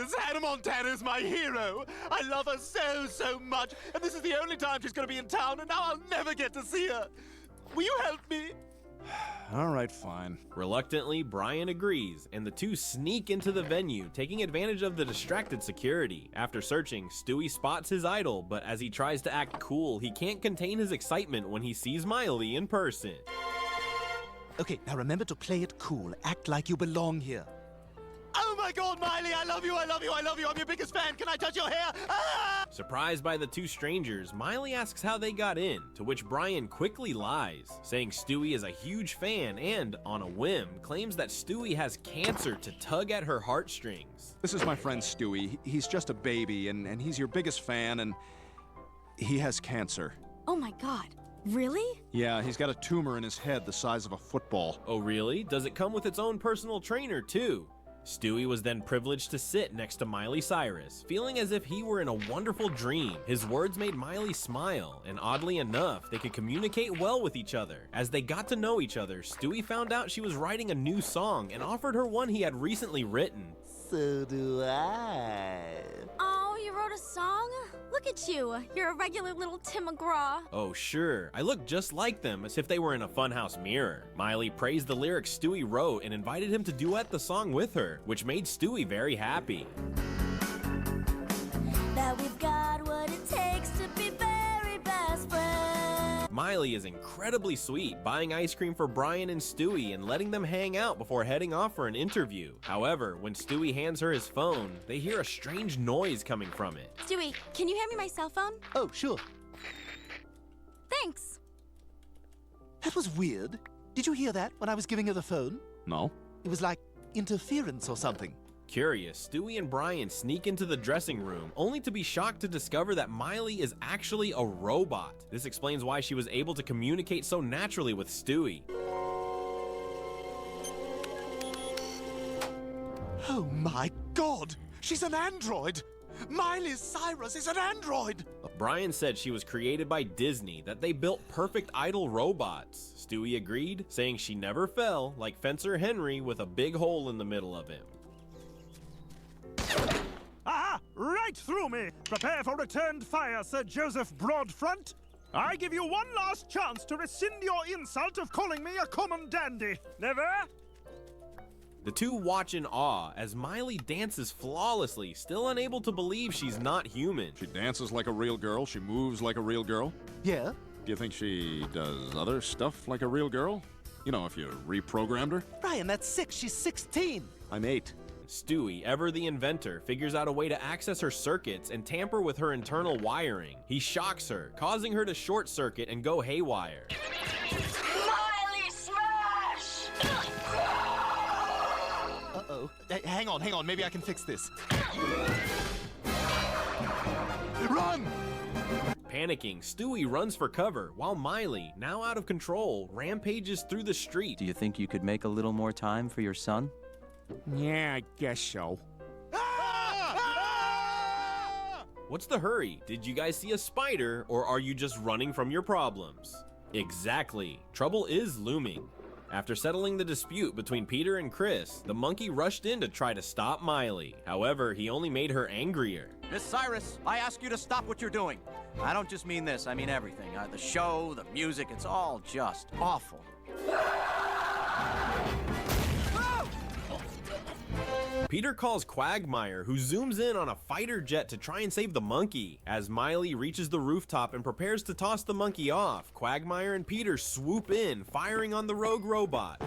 Yes, Hannah Montana is my hero. I love her so much, and this is the only time she's going to be in town, and now I'll never get to see her. Will you help me? All right, fine. Reluctantly, Brian agrees, and the two sneak into the venue, taking advantage of the distracted security. After searching, Stewie spots his idol, but as he tries to act cool, he can't contain his excitement when he sees Miley in person. Okay, now remember to play it cool. Act like you belong here. Oh my God, Miley, I love you. I'm your biggest fan. Can I touch your hair? Ah! Surprised by the two strangers, Miley asks how they got in, to which Brian quickly lies, saying Stewie is a huge fan and, on a whim, claims that Stewie has cancer to tug at her heartstrings. This is my friend Stewie. He's just a baby, and he's your biggest fan, and he has cancer. Oh my God. Really? Yeah, he's got a tumor in his head the size of a football. Oh really? Does it come with its own personal trainer too? Stewie was then privileged to sit next to Miley Cyrus, feeling as if he were in a wonderful dream. His words made Miley smile, and oddly enough, they could communicate well with each other. As they got to know each other, Stewie found out she was writing a new song and offered her one he had recently written. So do I. Oh, you wrote a song? Look at you. You're a regular little Tim McGraw. Oh sure, I look just like them, as if they were in a funhouse mirror. Miley praised the lyrics Stewie wrote and invited him to duet the song with her, which made Stewie very happy. That we've got what it takes to be very best friends. Miley is incredibly sweet, buying ice cream for Brian and Stewie and letting them hang out before heading off for an interview. However, when Stewie hands her his phone, they hear a strange noise coming from it. Stewie, can you hand me my cell phone? Oh, sure. Thanks. That was weird. Did you hear that when I was giving her the phone? No? It was like interference or something. Curious, Stewie and Brian sneak into the dressing room, only to be shocked to discover that Miley is actually a robot. This explains why she was able to communicate so naturally with Stewie. Oh my God! She's an android! Miley Cyrus is an android! Brian said she was created by Disney, that they built perfect idol robots. Stewie agreed, saying she never fell, like Fencer Henry with a big hole in the middle of him. Aha! Right through me! Prepare for returned fire, Sir Joseph Broadfront! I give you one last chance to rescind your insult of calling me a common dandy. Never? The two watch in awe as Miley dances flawlessly, still unable to believe she's not human. She dances like a real girl. She moves like a real girl. Yeah? Do you think she does other stuff like a real girl? You know, if you reprogrammed her? Brian, that's 6. She's 16. I'm 8. Stewie, ever the inventor, figures out a way to access her circuits and tamper with her internal wiring. He shocks her, causing her to short circuit and go haywire. Miley Smash! Uh-oh. Hang on. Maybe I can fix this. Run! Panicking, Stewie runs for cover, while Miley, now out of control, rampages through the street. Do you think you could make a little more time for your son? Yeah, I guess so. What's the hurry? Did you guys see a spider, or are you just running from your problems? Exactly. Trouble is looming. After settling the dispute between Peter and Chris, the monkey rushed in to try to stop Miley. However, he only made her angrier. Miss Cyrus, I ask you to stop what you're doing. I don't just mean this, I mean everything. The show, the music, it's all just awful. Peter calls Quagmire, who zooms in on a fighter jet to try and save the monkey. As Miley reaches the rooftop and prepares to toss the monkey off, Quagmire and Peter swoop in, firing on the rogue robot.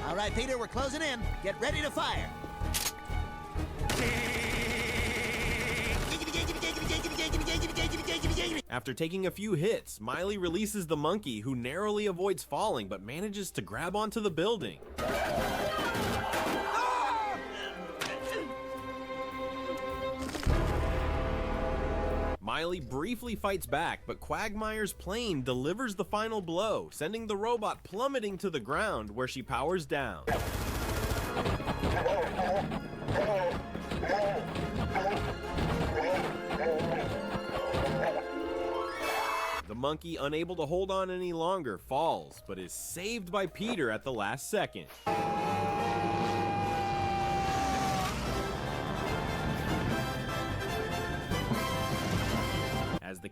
All right, Peter, we're closing in. Get ready to fire. After taking a few hits, Miley releases the monkey, who narrowly avoids falling but manages to grab onto the building. Miley briefly fights back, but Quagmire's plane delivers the final blow, sending the robot plummeting to the ground, where she powers down. The monkey, unable to hold on any longer, falls, but is saved by Peter at the last second.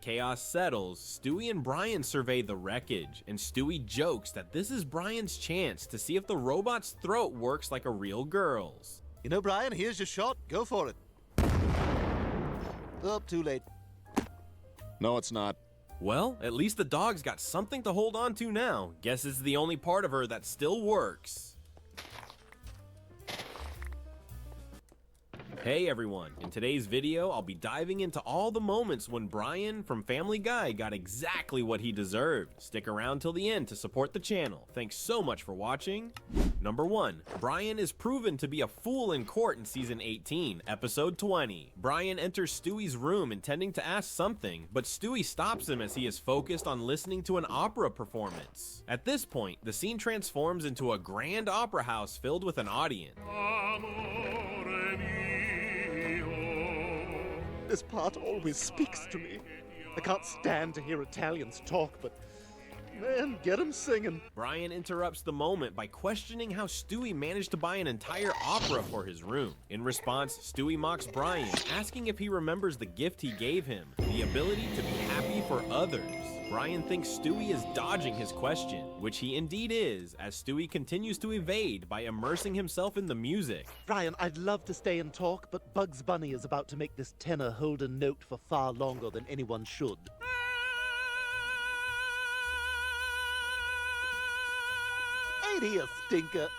chaos settles, Stewie and Brian survey the wreckage, and Stewie jokes that this is Brian's chance to see if the robot's throat works like a real girl's. You know, Brian, here's your shot. Go for it. Oh, too late. No, it's not. Well, at least the dog's got something to hold on to now. Guess it's the only part of her that still works. Hey everyone, in today's video, I'll be diving into all the moments when Brian from Family Guy got exactly what he deserved. Stick around till the end to support the channel. Thanks so much for watching. Number 1. Brian is proven to be a fool in court in Season 18, Episode 20. Brian enters Stewie's room intending to ask something, but Stewie stops him as he is focused on listening to an opera performance. At this point, the scene transforms into a grand opera house filled with an audience. This part always speaks to me. I can't stand to hear Italians talk, but man, get 'em singing. Brian interrupts the moment by questioning how Stewie managed to buy an entire opera for his room. In response, Stewie mocks Brian, asking if he remembers the gift he gave him, the ability to be happy for others. Brian thinks Stewie is dodging his question, which he indeed is, as Stewie continues to evade by immersing himself in the music. Brian, I'd love to stay and talk, but Bugs Bunny is about to make this tenor hold a note for far longer than anyone should. Ain't he a stinker?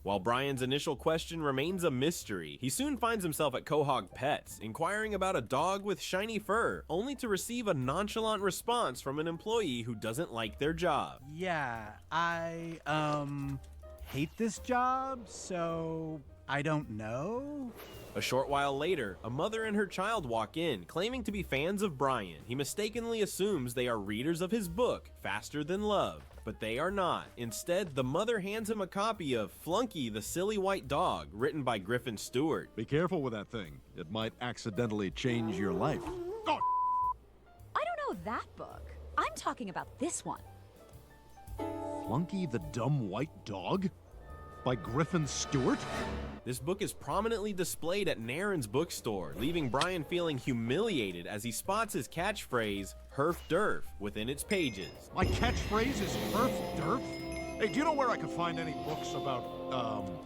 While Brian's initial question remains a mystery, he soon finds himself at Quahog Pets, inquiring about a dog with shiny fur, only to receive a nonchalant response from an employee who doesn't like their job. Yeah, I, hate this job, so I don't know. A short while later, a mother and her child walk in, claiming to be fans of Brian. He mistakenly assumes they are readers of his book, Faster Than Love, but they are not. Instead, the mother hands him a copy of Flunky the Silly White Dog, written by Griffin Stewart. Be careful with that thing. It might accidentally change your life. I don't know that book. I'm talking about this one. Flunky the Dumb White Dog? By Griffin Stewart? This book is prominently displayed at Naren's bookstore, leaving Brian feeling humiliated as he spots his catchphrase, Herf Durf, within its pages. My catchphrase is Herf Durf? Hey, do you know where I could find any books about,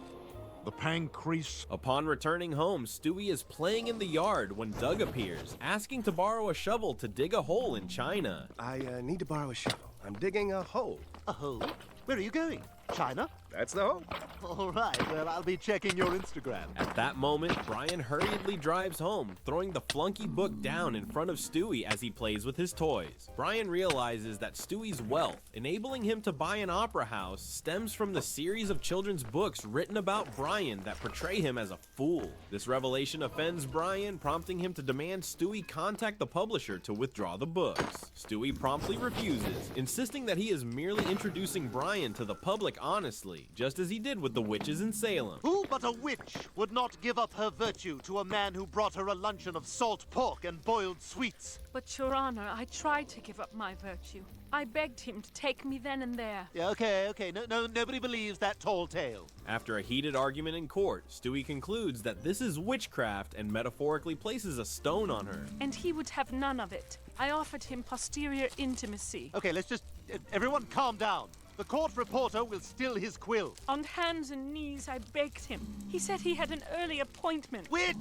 the pancreas? Upon returning home, Stewie is playing in the yard when Doug appears, asking to borrow a shovel to dig a hole in China. I need to borrow a shovel. I'm digging a hole. A hole? Where are you going? China? That's the hole. All right, well, I'll be checking your Instagram. At that moment, Brian hurriedly drives home, throwing the Flunky book down in front of Stewie as he plays with his toys. Brian realizes that Stewie's wealth, enabling him to buy an opera house, stems from the series of children's books written about Brian that portray him as a fool. This revelation offends Brian, prompting him to demand Stewie contact the publisher to withdraw the books. Stewie promptly refuses, insisting that he is merely introducing Brian to the public honestly, just as he did with the witches in Salem. Who but a witch would not give up her virtue to a man who brought her a luncheon of salt pork and boiled sweets? But, Your Honor, I tried to give up my virtue. I begged him to take me then and there. Yeah, okay. Nobody believes that tall tale. After a heated argument in court, Stewie concludes that this is witchcraft and metaphorically places a stone on her. And he would have none of it. I offered him posterior intimacy. Okay, let's just... everyone calm down. The court reporter will still his quill. On hands and knees, I begged him. He said he had an early appointment. Witch!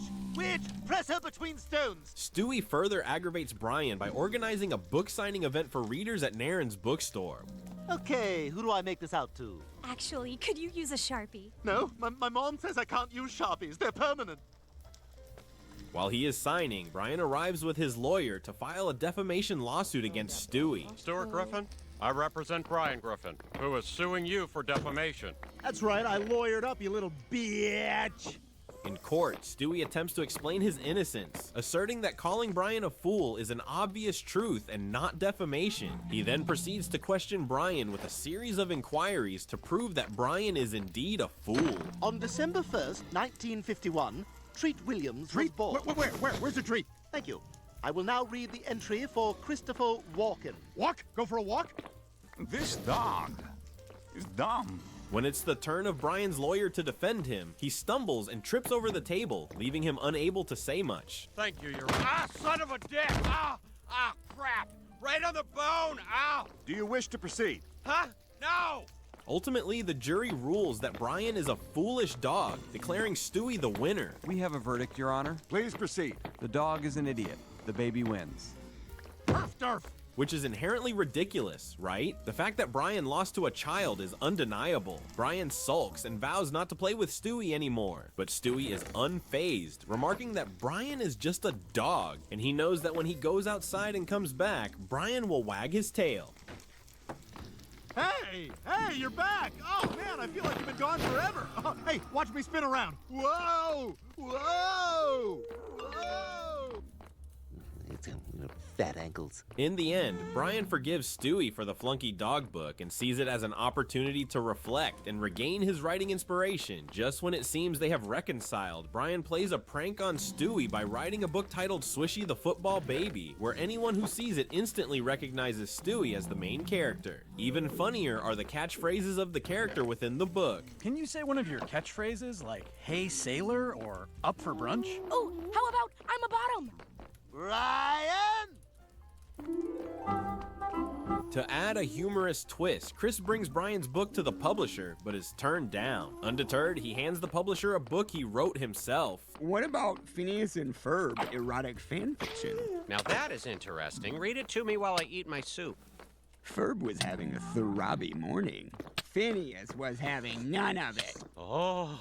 Press her between stones! Stewie further aggravates Brian by organizing a book signing event for readers at Naren's bookstore. Okay, who do I make this out to? Actually, could you use a Sharpie? No, my mom says I can't use Sharpies. They're permanent. While he is signing, Brian arrives with his lawyer to file a defamation lawsuit against Stewie. Stuart Griffin? I represent Brian Griffin, who is suing you for defamation. That's right, I lawyered up, you little bitch. In court, Stewie attempts to explain his innocence, asserting that calling Brian a fool is an obvious truth and not defamation. He then proceeds to question Brian with a series of inquiries to prove that Brian is indeed a fool. On December 1st, 1951, Treat Williams was born. Where's the treat? Thank you. I will now read the entry for Christopher Walken. Walk? Go for a walk? This dog is dumb. When it's the turn of Brian's lawyer to defend him, he stumbles and trips over the table, leaving him unable to say much. Thank you, Your Honor. Son of a dick! Ah, crap! Right on the bone! Ow! Do you wish to proceed? Huh? No! Ultimately, the jury rules that Brian is a foolish dog, declaring Stewie the winner. We have a verdict, Your Honor. Please proceed. The dog is an idiot. The baby wins. Durf, Durf! Which is inherently ridiculous, right? The fact that Brian lost to a child is undeniable. Brian sulks and vows not to play with Stewie anymore, but Stewie is unfazed, remarking that Brian is just a dog, and he knows that when he goes outside and comes back, Brian will wag his tail. Hey, you're back! Oh man, I feel like you've been gone forever. Hey, watch me spin around. Whoa! Whoa! Whoa! Fat ankles. In the end, Brian forgives Stewie for the flunky dog book and sees it as an opportunity to reflect and regain his writing inspiration. Just when it seems they have reconciled, Brian plays a prank on Stewie by writing a book titled Swishy the Football Baby, where anyone who sees it instantly recognizes Stewie as the main character. Even funnier are the catchphrases of the character within the book. Can you say one of your catchphrases like, hey sailor, or up for brunch? Oh, how about I'm a bottom? Ryan! To add a humorous twist, Chris brings Brian's book to the publisher, but is turned down. Undeterred, he hands the publisher a book he wrote himself. What about Phineas and Ferb erotic fanfiction? Now that is interesting. Read it to me while I eat my soup. Ferb was having a throbby morning. Phineas was having none of it. Oh.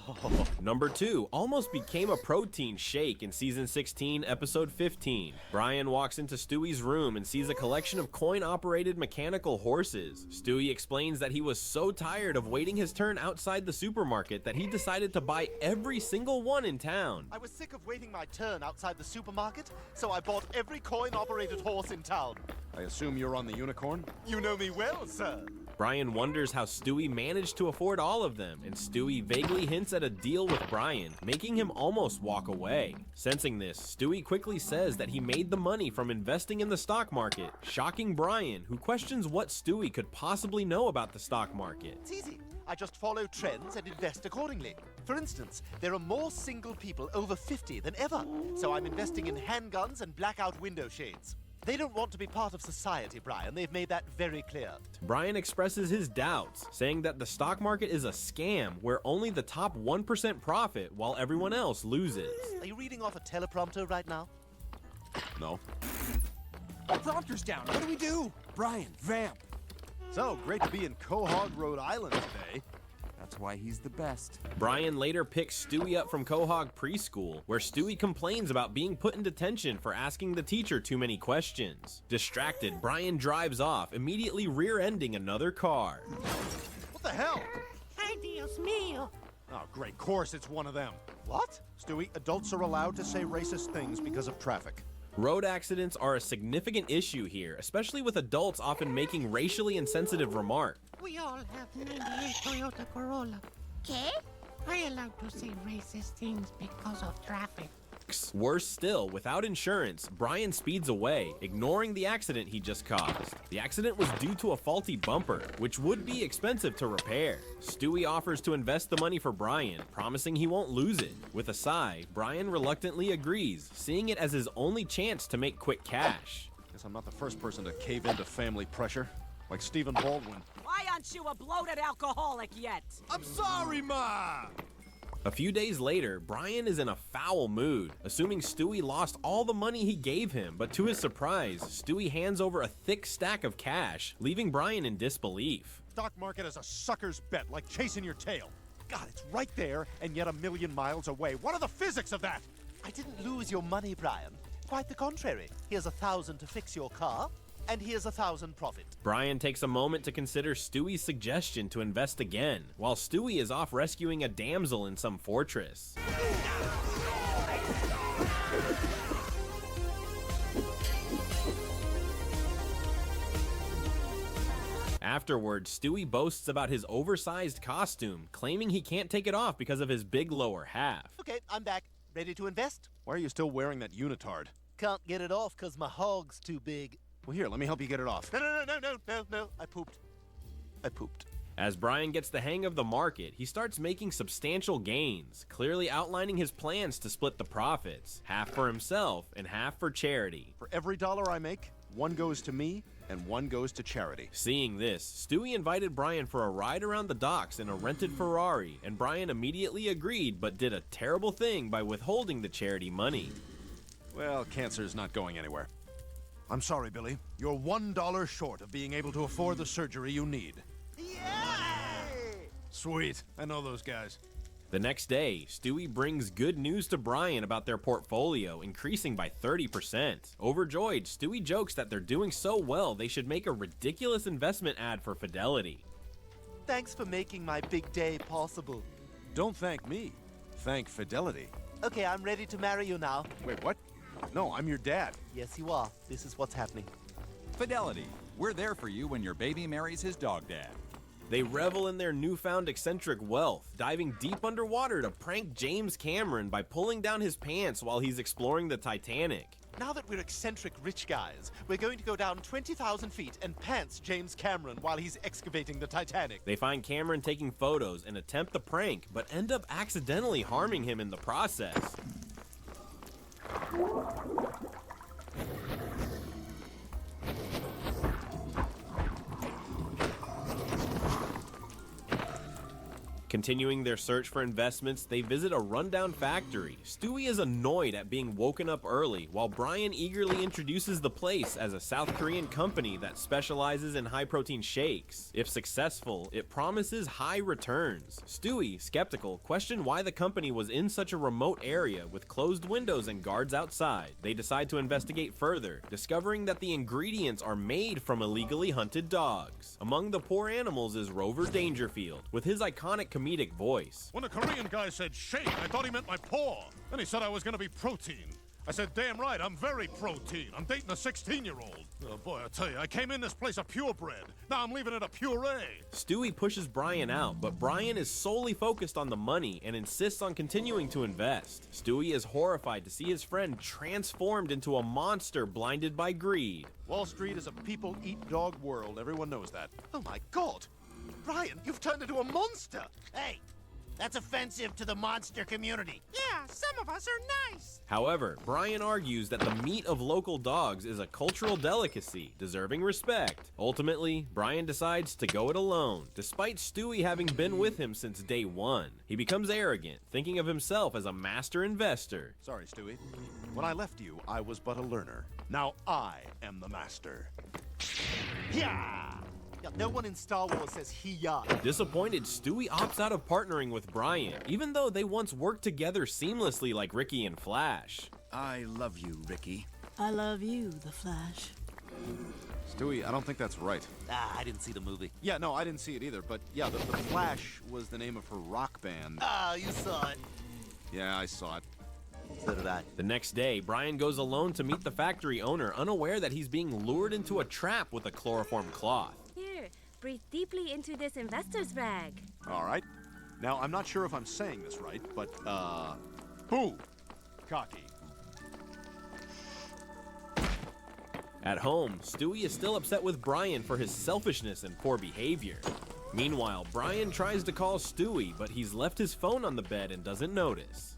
Number 2 almost became a protein shake in season 16, episode 15. Brian walks into Stewie's room and sees a collection of coin-operated mechanical horses. Stewie explains that he was so tired of waiting his turn outside the supermarket that he decided to buy every single one in town. I was sick of waiting my turn outside the supermarket, so I bought every coin-operated horse in town. I assume you're on the unicorn? You know me well, sir. Brian wonders how Stewie managed to afford all of them, and Stewie vaguely hints at a deal with Brian, making him almost walk away. Sensing this, Stewie quickly says that he made the money from investing in the stock market, shocking Brian, who questions what Stewie could possibly know about the stock market. It's easy. I just follow trends and invest accordingly. For instance, there are more single people over 50 than ever, so I'm investing in handguns and blackout window shades. They don't want to be part of society, Brian. They've made that very clear. Brian expresses his doubts, saying that the stock market is a scam where only the top 1% profit while everyone else loses. Are you reading off a teleprompter right now? No. The prompter's down. What do we do? Brian, vamp. So, great to be in Quahog, Rhode Island today. That's why he's the best. Brian later picks Stewie up from Quahog Preschool, where Stewie complains about being put in detention for asking the teacher too many questions. Distracted, Brian drives off, immediately rear-ending another car. What the hell? Ay, Dios mío. Oh, great. Course it's one of them. What? Stewie, adults are allowed to say racist things because of traffic. Road accidents are a significant issue here, especially with adults often making racially insensitive remarks. We all have 98 Toyota Corolla. ¿Qué? Are allowed to say racist things because of traffic. Worse still, without insurance, Brian speeds away, ignoring the accident he just caused. The accident was due to a faulty bumper, which would be expensive to repair. Stewie offers to invest the money for Brian, promising he won't lose it. With a sigh, Brian reluctantly agrees, seeing it as his only chance to make quick cash. Guess I'm not the first person to cave into family pressure, like Stephen Baldwin. Why aren't you a bloated alcoholic yet? I'm sorry, Ma! A few days later, Brian is in a foul mood, assuming Stewie lost all the money he gave him, but to his surprise, Stewie hands over a thick stack of cash, leaving Brian in disbelief. Stock market is a sucker's bet, like chasing your tail. God, it's right there, and yet a million miles away. What are the physics of that? I didn't lose your money, Brian. Quite the contrary. Here's 1,000 to fix your car, and here's 1,000 profit. Brian takes a moment to consider Stewie's suggestion to invest again, while Stewie is off rescuing a damsel in some fortress. Afterwards, Stewie boasts about his oversized costume, claiming he can't take it off because of his big lower half. Okay, I'm back. Ready to invest? Why are you still wearing that unitard? Can't get it off because my hog's too big. Well, here, let me help you get it off. No. I pooped. As Brian gets the hang of the market, he starts making substantial gains, clearly outlining his plans to split the profits, half for himself and half for charity. For every dollar I make, One goes to me, and one goes to charity. Seeing this, Stewie invited Brian for a ride around the docks in a rented Ferrari, and Brian immediately agreed but did a terrible thing by withholding the charity money. Well, cancer's not going anywhere. I'm sorry, Billy. You're $1 short of being able to afford the surgery you need. Yay! Sweet. I know those guys. The next day, Stewie brings good news to Brian about their portfolio increasing by 30%. Overjoyed, Stewie jokes that they're doing so well they should make a ridiculous investment ad for Fidelity. Thanks for making my big day possible. Don't thank me. Thank Fidelity. Okay, I'm ready to marry you now. Wait, what? No, I'm your dad. Yes, you are. This is what's happening. Fidelity. We're there for you when your baby marries his dog dad. They revel in their newfound eccentric wealth, diving deep underwater to prank James Cameron by pulling down his pants while he's exploring the Titanic. Now that we're eccentric rich guys, we're going to go down 20,000 feet and pants James Cameron while he's excavating the Titanic. They find Cameron taking photos and attempt the prank, but end up accidentally harming him in the process. Continuing their search for investments, they visit a rundown factory. Stewie is annoyed at being woken up early, while Brian eagerly introduces the place as a South Korean company that specializes in high-protein shakes. If successful, it promises high returns. Stewie, skeptical, questioned why the company was in such a remote area with closed windows and guards outside. They decide to investigate further, discovering that the ingredients are made from illegally hunted dogs. Among the poor animals is Rover Dangerfield, with his iconic comedic voice. When the Korean guy said shake, I thought he meant my paw. Then he said I was gonna be protein. I said, damn right, I'm very protein. I'm dating a 16-year-old. Oh boy, I tell you, I came in this place a purebred. Now I'm leaving it a puree. Stewie pushes Brian out, but Brian is solely focused on the money and insists on continuing to invest. Stewie is horrified to see his friend transformed into a monster blinded by greed. Wall Street is a people-eat-dog world. Everyone knows that. Oh my God! Brian, you've turned into a monster! Hey, that's offensive to the monster community. Yeah, some of us are nice. However, Brian argues that the meat of local dogs is a cultural delicacy, deserving respect. Ultimately, Brian decides to go it alone, despite Stewie having been with him since day one. He becomes arrogant, thinking of himself as a master investor. Sorry, Stewie. When I left you, I was but a learner. Now I am the master. Yeah! No one in Star Wars says he-ya. Disappointed, Stewie opts out of partnering with Brian, even though they once worked together seamlessly like Ricky and Flash. I love you, Ricky. I love you, the Flash. Stewie, I don't think that's right. I didn't see the movie. Yeah, no, I didn't see it either, but yeah, the Flash was the name of her rock band. You saw it. Yeah, I saw it. So did I. The next day, Brian goes alone to meet the factory owner, unaware that he's being lured into a trap with a chloroform cloth. Here, breathe deeply into this investor's rag. All right. Now, I'm not sure if I'm saying this right, but, boo! Cocky. At home, Stewie is still upset with Brian for his selfishness and poor behavior. Meanwhile, Brian tries to call Stewie, but he's left his phone on the bed and doesn't notice.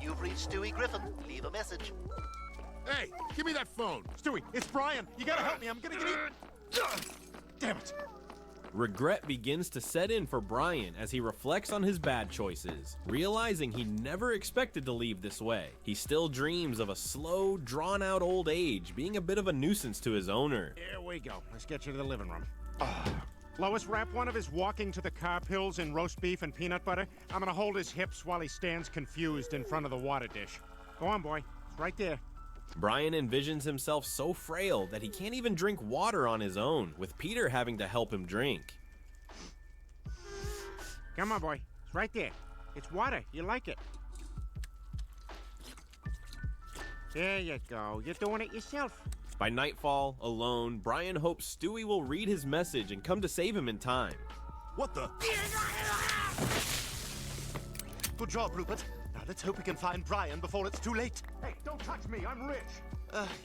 You've reached Stewie Griffin. Leave a message. Hey, give me that phone. Stewie, it's Brian. You gotta help me. I'm gonna get eaten. Damn it. Regret begins to set in for Brian as he reflects on his bad choices, realizing he never expected to leave this way. He still dreams of a slow, drawn-out old age, being a bit of a nuisance to his owner. Here we go. Let's get you to the living room. Lois, wrap one of his walking to the car pills in roast beef and peanut butter. I'm gonna hold his hips while he stands confused in front of the water dish. Go on, boy. It's right there. Brian envisions himself so frail that he can't even drink water on his own, with Peter having to help him drink. Come on, boy. It's right there. It's water. You like it. There you go. You're doing it yourself. By nightfall, alone, Brian hopes Stewie will read his message and come to save him in time. What the? Good job, Rupert. Now let's hope we can find Brian before it's too late. Hey, don't touch me. I'm rich.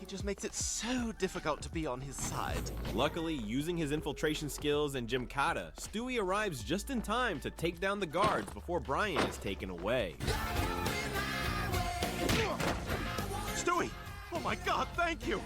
He just makes it so difficult to be on his side. Luckily, using his infiltration skills and Gymkata, Stewie arrives just in time to take down the guards before Brian is taken away. Stewie! Oh my God, thank you!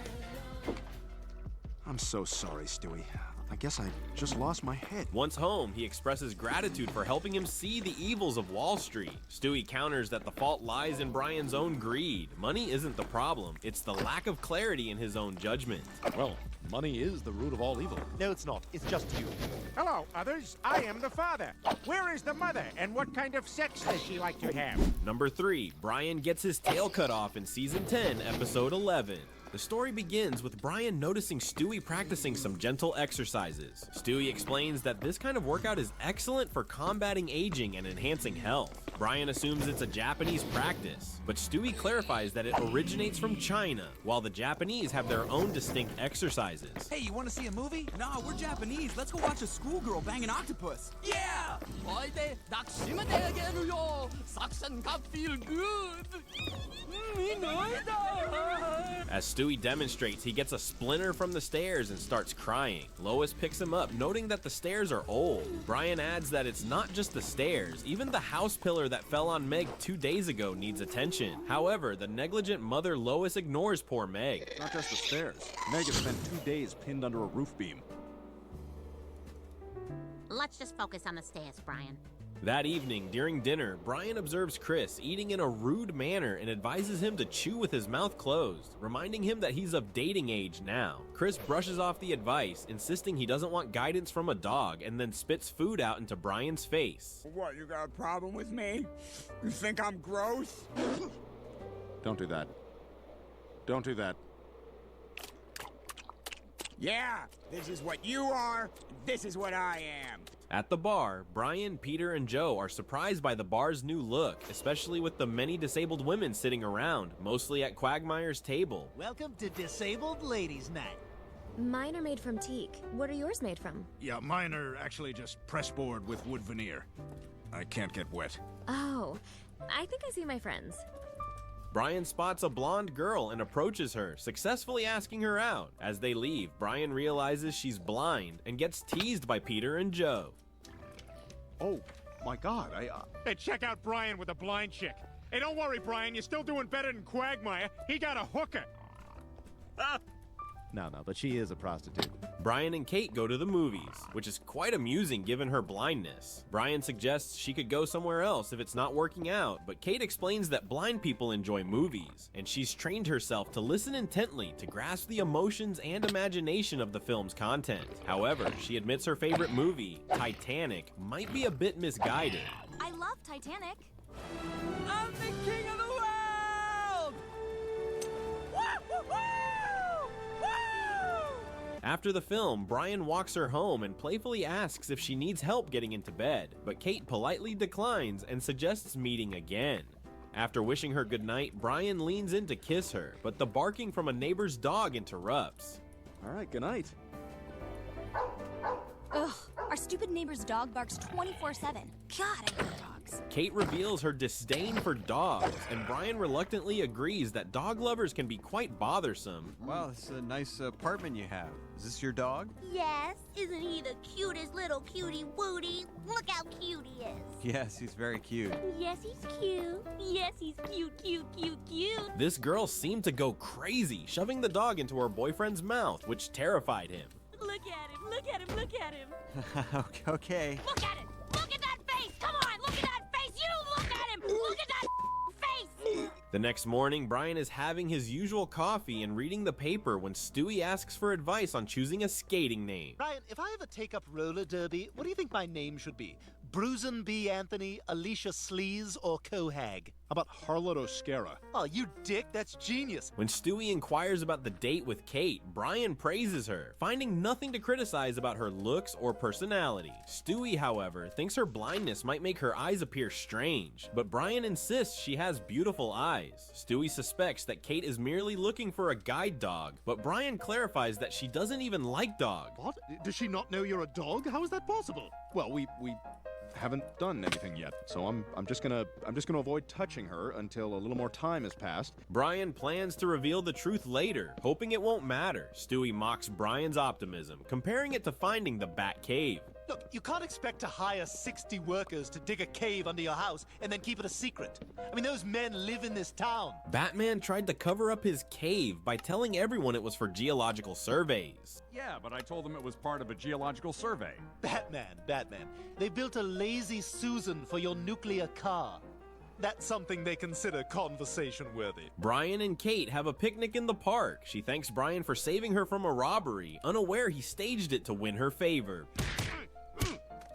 I'm so sorry, Stewie. I guess I just lost my head. Once home, he expresses gratitude for helping him see the evils of Wall Street. Stewie counters that the fault lies in Brian's own greed. Money isn't the problem, it's the lack of clarity in his own judgment. Well, money is the root of all evil. No, it's not. It's just you. Hello, others. I am the father. Where is the mother, and what kind of sex does she like to have? Number 3, Brian gets his tail cut off in Season 10, Episode 11. The story begins with Brian noticing Stewie practicing some gentle exercises. Stewie explains that this kind of workout is excellent for combating aging and enhancing health. Brian assumes it's a Japanese practice, but Stewie clarifies that it originates from China, while the Japanese have their own distinct exercises. Hey, you want to see a movie? Nah, we're Japanese. Let's go watch a schoolgirl bang an octopus. Yeah! Feel good. As Stewie demonstrates, he gets a splinter from the stairs and starts crying. Lois picks him up, noting that the stairs are old. Brian adds that it's not just the stairs, even the house pillar that fell on Meg 2 days ago needs attention. However, the negligent mother Lois ignores poor Meg. Not just the stairs. Meg has spent 2 days pinned under a roof beam. Let's just focus on the stairs, Brian. That evening, during dinner, Brian observes Chris eating in a rude manner and advises him to chew with his mouth closed, reminding him that he's of dating age now. Chris brushes off the advice, insisting he doesn't want guidance from a dog, and then spits food out into Brian's face. What, you got a problem with me? You think I'm gross? Don't do that. Don't do that. Yeah, this is what you are, this is what I am. At the bar, Brian, Peter, and Joe are surprised by the bar's new look, especially with the many disabled women sitting around, mostly at Quagmire's table. Welcome to Disabled Ladies Night. Mine are made from teak. What are yours made from? Yeah, mine are actually just pressboard with wood veneer. I can't get wet. Oh, I think I see my friends. Brian spots a blonde girl and approaches her, successfully asking her out. As they leave, Brian realizes she's blind and gets teased by Peter and Joe. Oh, my God, Hey, check out Brian with a blind chick. Hey, don't worry, Brian, you're still doing better than Quagmire. He got a hooker. No, but she is a prostitute. Brian and Kate go to the movies, which is quite amusing given her blindness. Brian suggests she could go somewhere else if it's not working out, but Kate explains that blind people enjoy movies, and she's trained herself to listen intently to grasp the emotions and imagination of the film's content. However, she admits her favorite movie, Titanic, might be a bit misguided. I love Titanic. I'm the king of the world! Woo-hoo-hoo! After the film, Brian walks her home and playfully asks if she needs help getting into bed, but Kate politely declines and suggests meeting again. After wishing her goodnight, Brian leans in to kiss her, but the barking from a neighbor's dog interrupts. All right, good night. Ugh, our stupid neighbor's dog barks 24/7. God, I hate dogs. Kate reveals her disdain for dogs, and Brian reluctantly agrees that dog lovers can be quite bothersome. Wow, it's a nice apartment you have. Is this your dog? Yes, isn't he the cutest little cutie wootie? Look how cute he is. Yes, he's very cute. Yes, he's cute. Yes, he's cute, cute, cute, cute. This girl seemed to go crazy, shoving the dog into her boyfriend's mouth, which terrified him. Look at him, look at him, look at him. Okay. Look at it! Look at that face! Come on, look at that face! You look at him! Look at that face! The next morning, Brian is having his usual coffee and reading the paper when Stewie asks for advice on choosing a skating name. Brian, if I ever take up roller derby, what do you think my name should be? Bruisin B. Anthony, Alicia Sleaze, or Cohag? How about Harlot O'Scara? Oh, you dick, that's genius. When Stewie inquires about the date with Kate, Brian praises her, finding nothing to criticize about her looks or personality. Stewie, however, thinks her blindness might make her eyes appear strange, but Brian insists she has beautiful eyes. Stewie suspects that Kate is merely looking for a guide dog, but Brian clarifies that she doesn't even like dogs. What? Does she not know you're a dog? How is that possible? Well, we haven't done anything yet, so I'm just gonna avoid touching her until a little more time has passed. Brian plans to reveal the truth later, hoping it won't matter. Stewie mocks Brian's optimism, comparing it to finding the Bat Cave. Look, you can't expect to hire 60 workers to dig a cave under your house and then keep it a secret. I mean, those men live in this town. Batman tried to cover up his cave by telling everyone it was for geological surveys. Yeah, but I told them it was part of a geological survey. Batman. They built a Lazy Susan for your nuclear car. That's something they consider conversation-worthy. Brian and Kate have a picnic in the park. She thanks Brian for saving her from a robbery, unaware he staged it to win her favor.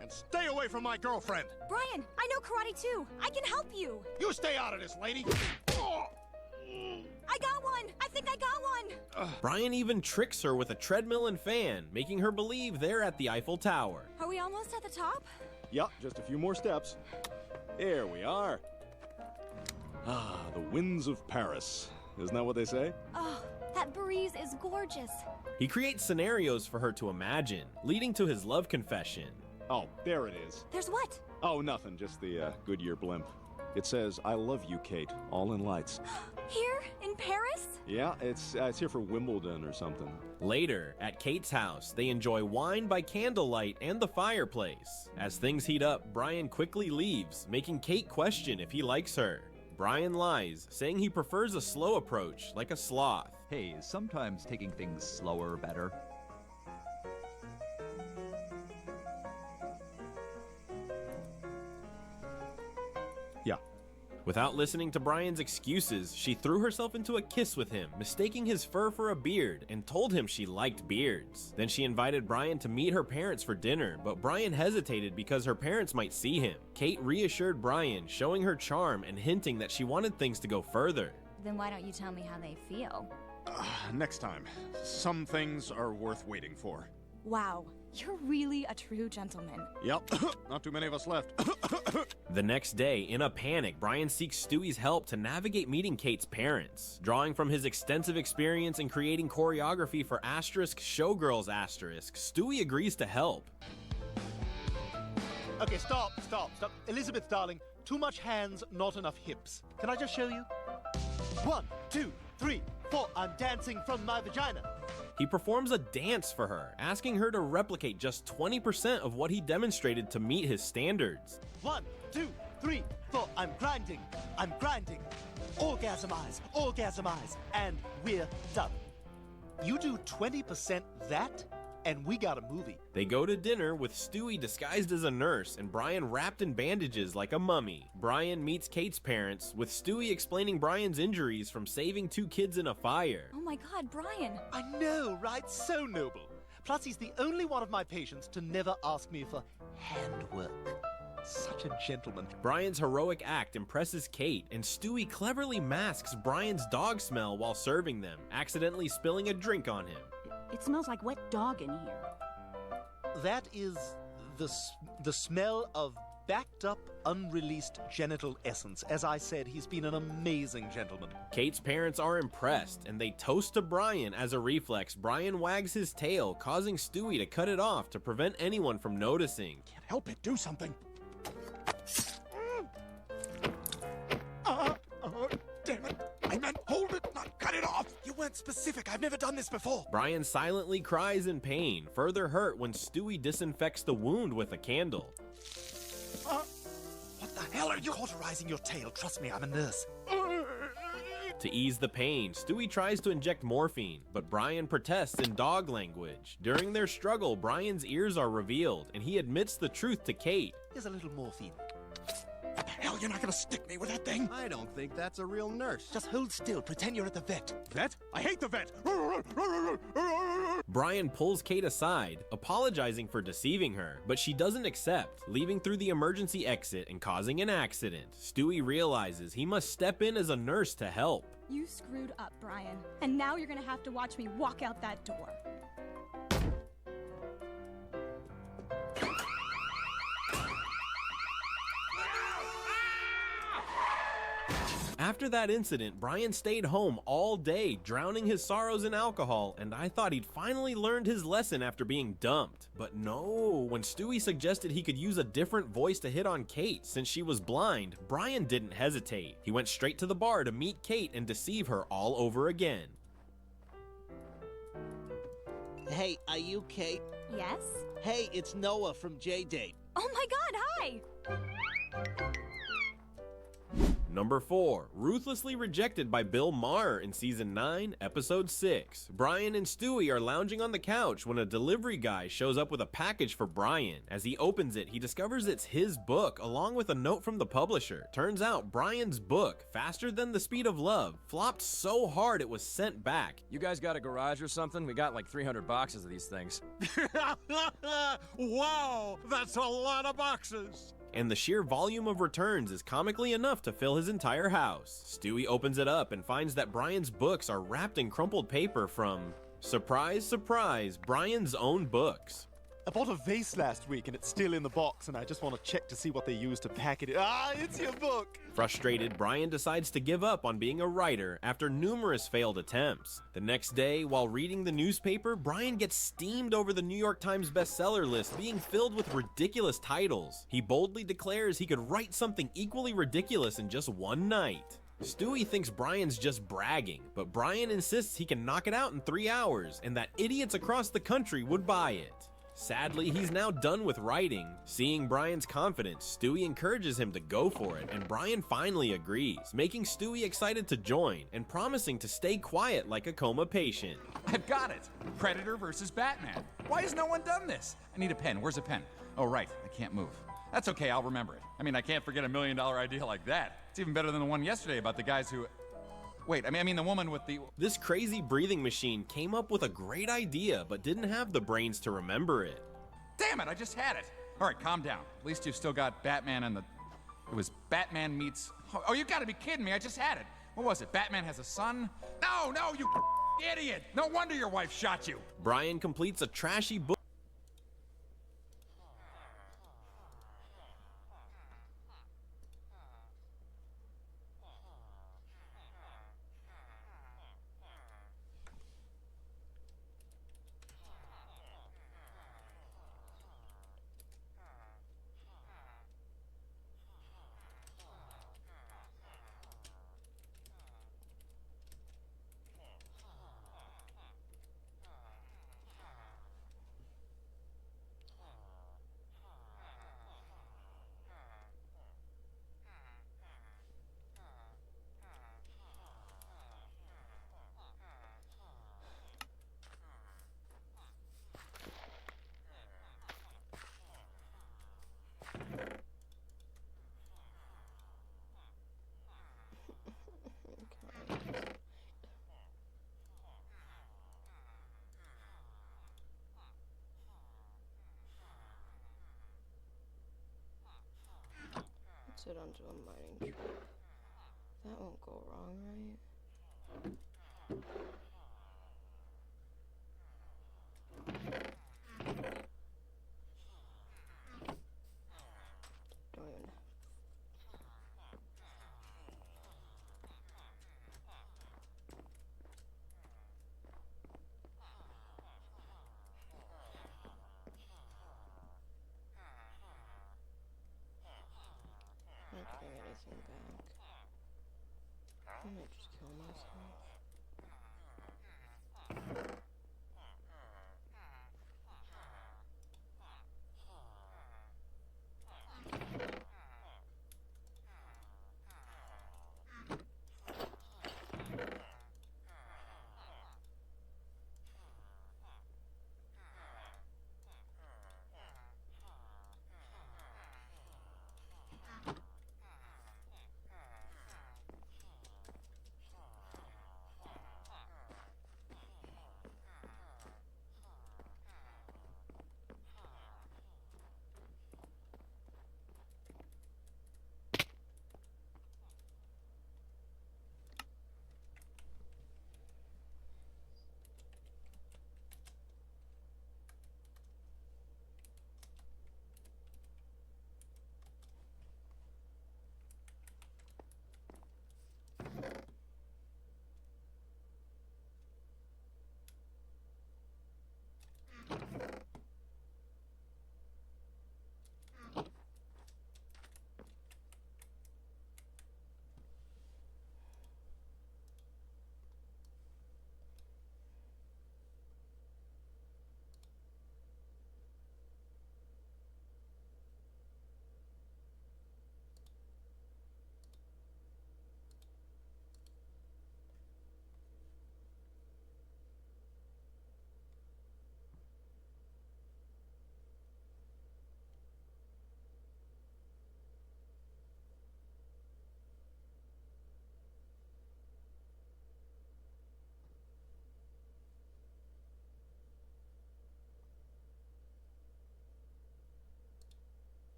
And stay away from my girlfriend! Brian, I know karate too. I can help you. You stay out of this, lady! I got one! I think I got one! Brian even tricks her with a treadmill and fan, making her believe they're at the Eiffel Tower. Are we almost at the top? Yep, just a few more steps. There we are. Ah, the winds of Paris. Isn't that what they say? Oh, that breeze is gorgeous. He creates scenarios for her to imagine, leading to his love confession. Oh, there it is. There's what? Oh, nothing, just the Goodyear blimp. It says, I love you, Kate, all in lights. Here? In Paris? Yeah, it's here for Wimbledon or something. Later, at Kate's house, they enjoy wine by candlelight and the fireplace. As things heat up, Brian quickly leaves, making Kate question if he likes her. Brian lies, saying he prefers a slow approach, like a sloth. Hey, is sometimes taking things slower better? Yeah. Without listening to Brian's excuses, she threw herself into a kiss with him, mistaking his fur for a beard, and told him she liked beards. Then she invited Brian to meet her parents for dinner, but Brian hesitated because her parents might see him. Kate reassured Brian, showing her charm and hinting that she wanted things to go further. Then why don't you tell me how they feel? Next time. Some things are worth waiting for. Wow, you're really a true gentleman. Yep, not too many of us left. The next day, in a panic, Brian seeks Stewie's help to navigate meeting Kate's parents. Drawing from his extensive experience in creating choreography for Asterisk Showgirls Asterisk, Stewie agrees to help. Okay, stop. Elizabeth, darling, too much hands, not enough hips. Can I just show you? 1, 2, 3, 4, I'm dancing from my vagina. He performs a dance for her, asking her to replicate just 20% of what he demonstrated to meet his standards. 1, 2, 3, 4, I'm grinding. Orgasm eyes, and we're done. You do 20% that, and we got a movie. They go to dinner with Stewie disguised as a nurse and Brian wrapped in bandages like a mummy. Brian meets Kate's parents, with Stewie explaining Brian's injuries from saving 2 kids in a fire. Oh my god, Brian. I know, right? So noble. Plus, he's the only one of my patients to never ask me for handwork. Such a gentleman. Brian's heroic act impresses Kate, and Stewie cleverly masks Brian's dog smell while serving them, accidentally spilling a drink on him. It smells like wet dog in here. That is the smell of backed up, unreleased genital essence. As I said, he's been an amazing gentleman. Kate's parents are impressed, and they toast to Brian. As a reflex, Brian wags his tail, causing Stewie to cut it off to prevent anyone from noticing. Can't help it, do something. Damn it. I meant hold it, not cut it off. You weren't specific. I've never done this before. Brian silently cries in pain, further hurt when Stewie disinfects the wound with a candle. What the hell are you cauterizing your tail? Trust me, I'm a nurse. To ease the pain, Stewie tries to inject morphine, but Brian protests in dog language. During their struggle, Brian's ears are revealed, and he admits the truth to Kate. Here's a little morphine. What the hell? You're not gonna stick me with that thing? I don't think that's a real nurse. Just hold still. Pretend you're at the vet. Vet? I hate the vet! Brian pulls Kate aside, apologizing for deceiving her, but she doesn't accept, leaving through the emergency exit and causing an accident. Stewie realizes he must step in as a nurse to help. You screwed up, Brian. And now you're gonna have to watch me walk out that door. After that incident, Brian stayed home all day, drowning his sorrows in alcohol, and I thought he'd finally learned his lesson after being dumped. But no, when Stewie suggested he could use a different voice to hit on Kate since she was blind, Brian didn't hesitate. He went straight to the bar to meet Kate and deceive her all over again. Hey, are you Kate? Yes? Hey, it's Noah from J-Date. Oh my god, hi! Number 4, ruthlessly rejected by Bill Maher in Season 9, Episode 6. Brian and Stewie are lounging on the couch when a delivery guy shows up with a package for Brian. As he opens it, he discovers it's his book, along with a note from the publisher. Turns out, Brian's book, Faster Than the Speed of Love, flopped so hard it was sent back. You guys got a garage or something? We got like 300 boxes of these things. Wow, that's a lot of boxes. And the sheer volume of returns is comically enough to fill his entire house. Stewie opens it up and finds that Brian's books are wrapped in crumpled paper from, surprise, surprise, Brian's own books. I bought a vase last week and it's still in the box and I just want to check to see what they used to pack it. Ah, it's your book! Frustrated, Brian decides to give up on being a writer after numerous failed attempts. The next day, while reading the newspaper, Brian gets steamed over the New York Times bestseller list being filled with ridiculous titles. He boldly declares he could write something equally ridiculous in just one night. Stewie thinks Brian's just bragging, but Brian insists he can knock it out in 3 hours and that idiots across the country would buy it. Sadly, he's now done with writing. Seeing Brian's confidence, Stewie encourages him to go for it, and Brian finally agrees, making Stewie excited to join and promising to stay quiet like a coma patient. I've got it. Predator versus Batman. Why has no one done this? I need a pen. Where's a pen? Oh, right. I can't move. That's okay. I'll remember it. I mean, I can't forget $1 million idea like that. It's even better than the one yesterday about the guys who... Wait, I mean the woman with the... This crazy breathing machine came up with a great idea, but didn't have the brains to remember it. Damn it, I just had it. All right, calm down. At least you've still got Batman and the... It was Batman meets... Oh, you gotta be kidding me. I just had it. What was it? Batman has a son? No, you idiot. No wonder your wife shot you. Brian completes a trashy book. Sit onto a mining tree. That won't go wrong, right? Don't even... I can't get anything back. I might just kill myself.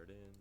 Garden.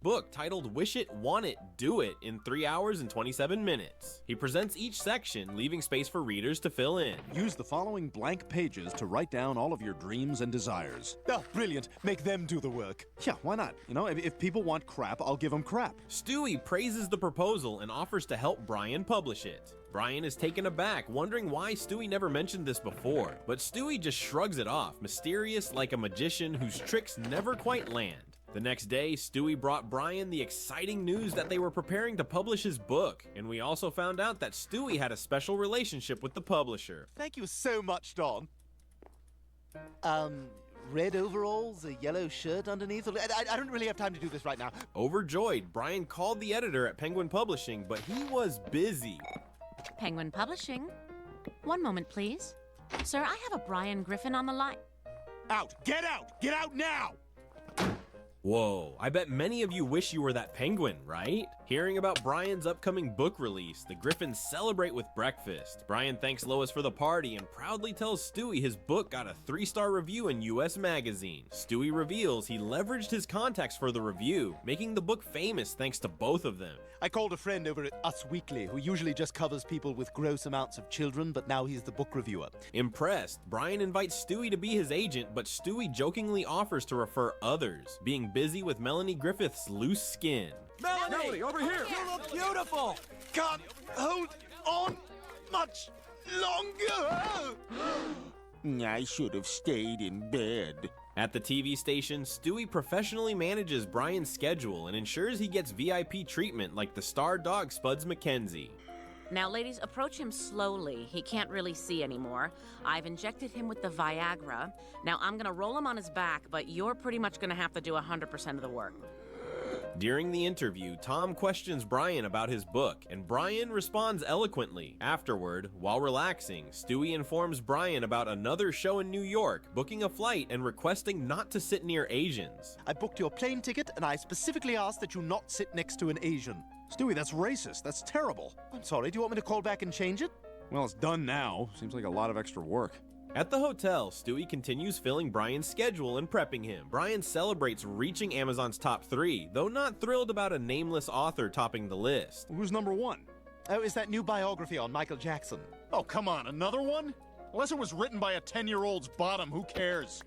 Book titled Wish It, Want It, Do It in 3 hours and 27 minutes. He presents each section, leaving space for readers to fill in. Use the following blank pages to write down all of your dreams and desires. Oh, brilliant. Make them do the work. Yeah, why not? You know, if people want crap, I'll give them crap. Stewie praises the proposal and offers to help Brian publish it. Brian is taken aback, wondering why Stewie never mentioned this before, but Stewie just shrugs it off, mysterious like a magician whose tricks never quite land. The next day, Stewie brought Brian the exciting news that they were preparing to publish his book, and we also found out that Stewie had a special relationship with the publisher. Thank you so much, Don. Red overalls, a yellow shirt underneath. I don't really have time to do this right now. Overjoyed, Brian called the editor at Penguin Publishing, but he was busy. Penguin Publishing? One moment, please. Sir, I have a Brian Griffin on the line. Out! Get out! Get out now! Whoa, I bet many of you wish you were that penguin, right? Hearing about Brian's upcoming book release, the Griffins celebrate with breakfast. Brian thanks Lois for the party and proudly tells Stewie his book got a 3-star review in US Magazine. Stewie reveals he leveraged his contacts for the review, making the book famous thanks to both of them. I called a friend over at Us Weekly, who usually just covers people with gross amounts of children, but now he's the book reviewer. Impressed, Brian invites Stewie to be his agent, but Stewie jokingly offers to refer others, being busy with Melanie Griffith's loose skin. Melanie, over here! You look beautiful! Can't hold on much longer! I should have stayed in bed. At the TV station, Stewie professionally manages Brian's schedule and ensures he gets VIP treatment like the star dog Spuds McKenzie. Now, ladies, approach him slowly. He can't really see anymore. I've injected him with the Viagra. Now, I'm gonna roll him on his back, but you're pretty much gonna have to do 100% of the work. During the interview, Tom questions Brian about his book, and Brian responds eloquently. Afterward, while relaxing, Stewie informs Brian about another show in New York, booking a flight and requesting not to sit near Asians. I booked your plane ticket, and I specifically asked that you not sit next to an Asian. Stewie, that's racist. That's terrible. I'm sorry, do you want me to call back and change it? Well, it's done now. Seems like a lot of extra work. At the hotel, Stewie continues filling Brian's schedule and prepping him. Brian celebrates reaching Amazon's top 3, though not thrilled about a nameless author topping the list. Who's number 1? Oh, is that new biography on Michael Jackson? Oh, come on, another one? Unless it was written by a 10-year-old's bottom, who cares?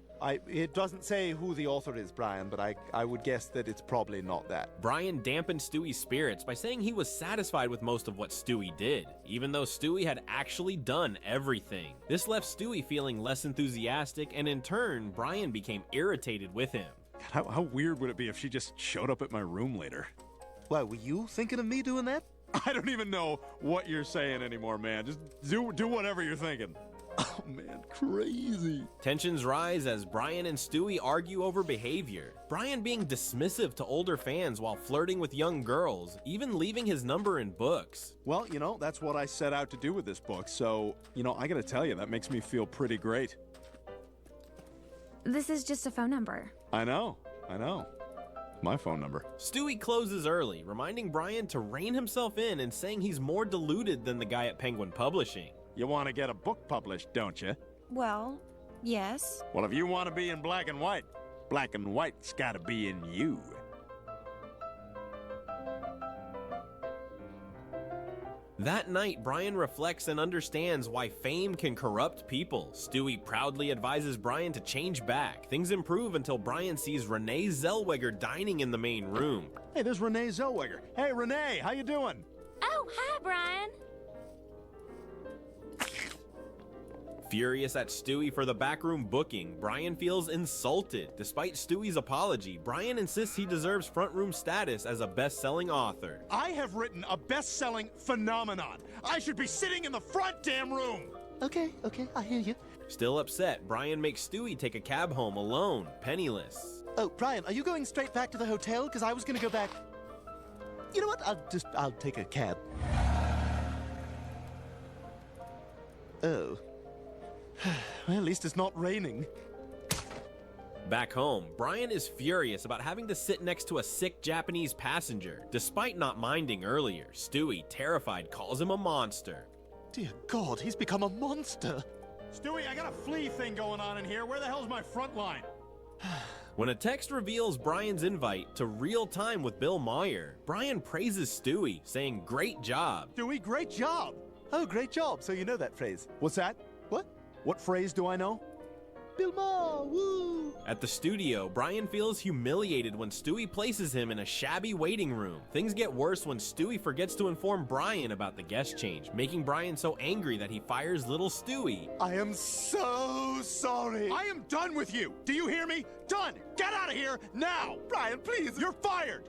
It doesn't say who the author is, Brian, but I would guess that it's probably not that. Brian dampened Stewie's spirits by saying he was satisfied with most of what Stewie did, even though Stewie had actually done everything. This left Stewie feeling less enthusiastic, and in turn, Brian became irritated with him. God, how weird would it be if she just showed up at my room later? Why, were you thinking of me doing that? I don't even know what you're saying anymore, man. Just do whatever you're thinking. Oh man, crazy. Tensions rise as Brian and Stewie argue over behavior. Brian being dismissive to older fans while flirting with young girls, even leaving his number in books. Well, you know, that's what I set out to do with this book, so, you know, I gotta tell you, that makes me feel pretty great. This is just a phone number. I know. My phone number. Stewie closes early, reminding Brian to rein himself in and saying he's more deluded than the guy at Penguin Publishing. You want to get a book published, don't you? Well, yes. Well, if you want to be in black and white's got to be in you. That night, Brian reflects and understands why fame can corrupt people. Stewie proudly advises Brian to change back. Things improve until Brian sees Renee Zellweger dining in the main room. Hey, there's Renee Zellweger. Hey, Renee, how you doing? Oh, hi, Brian. Furious at Stewie for the backroom booking, Brian feels insulted. Despite Stewie's apology, Brian insists he deserves front room status as a best-selling author. I have written a best-selling phenomenon. I should be sitting in the front damn room. Okay, I hear you. Still upset, Brian makes Stewie take a cab home alone, penniless. Oh, Brian, are you going straight back to the hotel? Because I was going to go back... You know what? I'll take a cab. Oh. Well, at least it's not raining. Back home, Brian is furious about having to sit next to a sick Japanese passenger. Despite not minding earlier, Stewie, terrified, calls him a monster. Dear God, he's become a monster. Stewie, I got a flea thing going on in here. Where the hell's my front line? When a text reveals Brian's invite to Real Time with Bill Meyer, Brian praises Stewie, saying, "Great job." Stewie, great job. Oh, great job. So you know that phrase. What's that? What? What phrase do I know? Bill Maher, woo! At the studio, Brian feels humiliated when Stewie places him in a shabby waiting room. Things get worse when Stewie forgets to inform Brian about the guest change, making Brian so angry that he fires little Stewie. I am so sorry. I am done with you. Do you hear me? Done. Get out of here now. Brian, please. You're fired.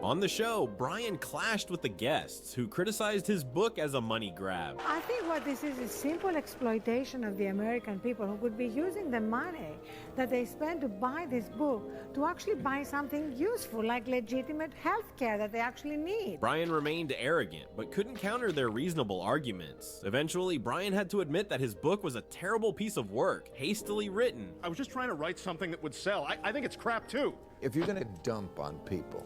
On the show, Brian clashed with the guests, who criticized his book as a money grab. I think what this is simple exploitation of the American people who could be using the money that they spend to buy this book to actually buy something useful, like legitimate health care that they actually need. Brian remained arrogant, but couldn't counter their reasonable arguments. Eventually, Brian had to admit that his book was a terrible piece of work, hastily written. I was just trying to write something that would sell. I think it's crap, too. If you're going to dump on people,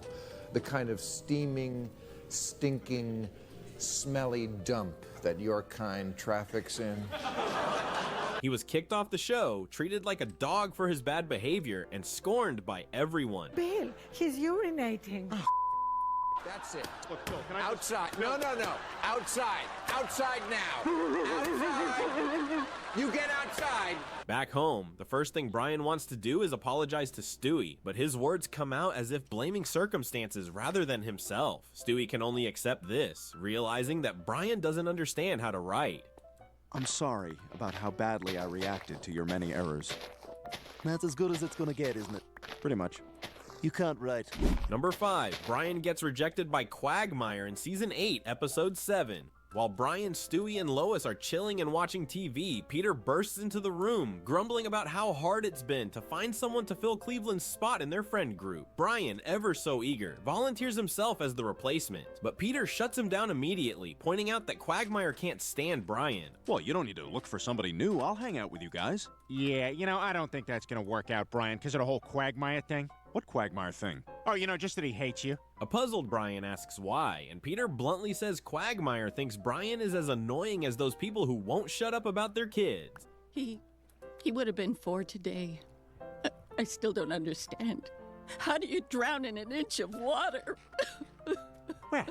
the kind of steaming, stinking, smelly dump that your kind traffics in. He was kicked off the show, treated like a dog for his bad behavior, and scorned by everyone. Bill, he's urinating. That's it. Look, Bill, can I outside. No. Outside. Outside now. Outside. You get outside. Back home, the first thing Brian wants to do is apologize to Stewie, but his words come out as if blaming circumstances rather than himself. Stewie can only accept this, realizing that Brian doesn't understand how to write. I'm sorry about how badly I reacted to your many errors. That's as good as it's gonna get, isn't it? Pretty much. You can't write. Number 5, Brian gets rejected by Quagmire in Season 8, Episode 7. While Brian, Stewie, and Lois are chilling and watching TV, Peter bursts into the room, grumbling about how hard it's been to find someone to fill Cleveland's spot in their friend group. Brian, ever so eager, volunteers himself as the replacement, but Peter shuts him down immediately, pointing out that Quagmire can't stand Brian. Well, you don't need to look for somebody new. I'll hang out with you guys. Yeah, you know, I don't think that's gonna work out, Brian, because of the whole Quagmire thing. What Quagmire thing? Oh, you know, just that he hates you. A puzzled Brian asks why, and Peter bluntly says Quagmire thinks Brian is as annoying as those people who won't shut up about their kids. He would have been 4 today. I still don't understand. How do you drown in an inch of water? Well,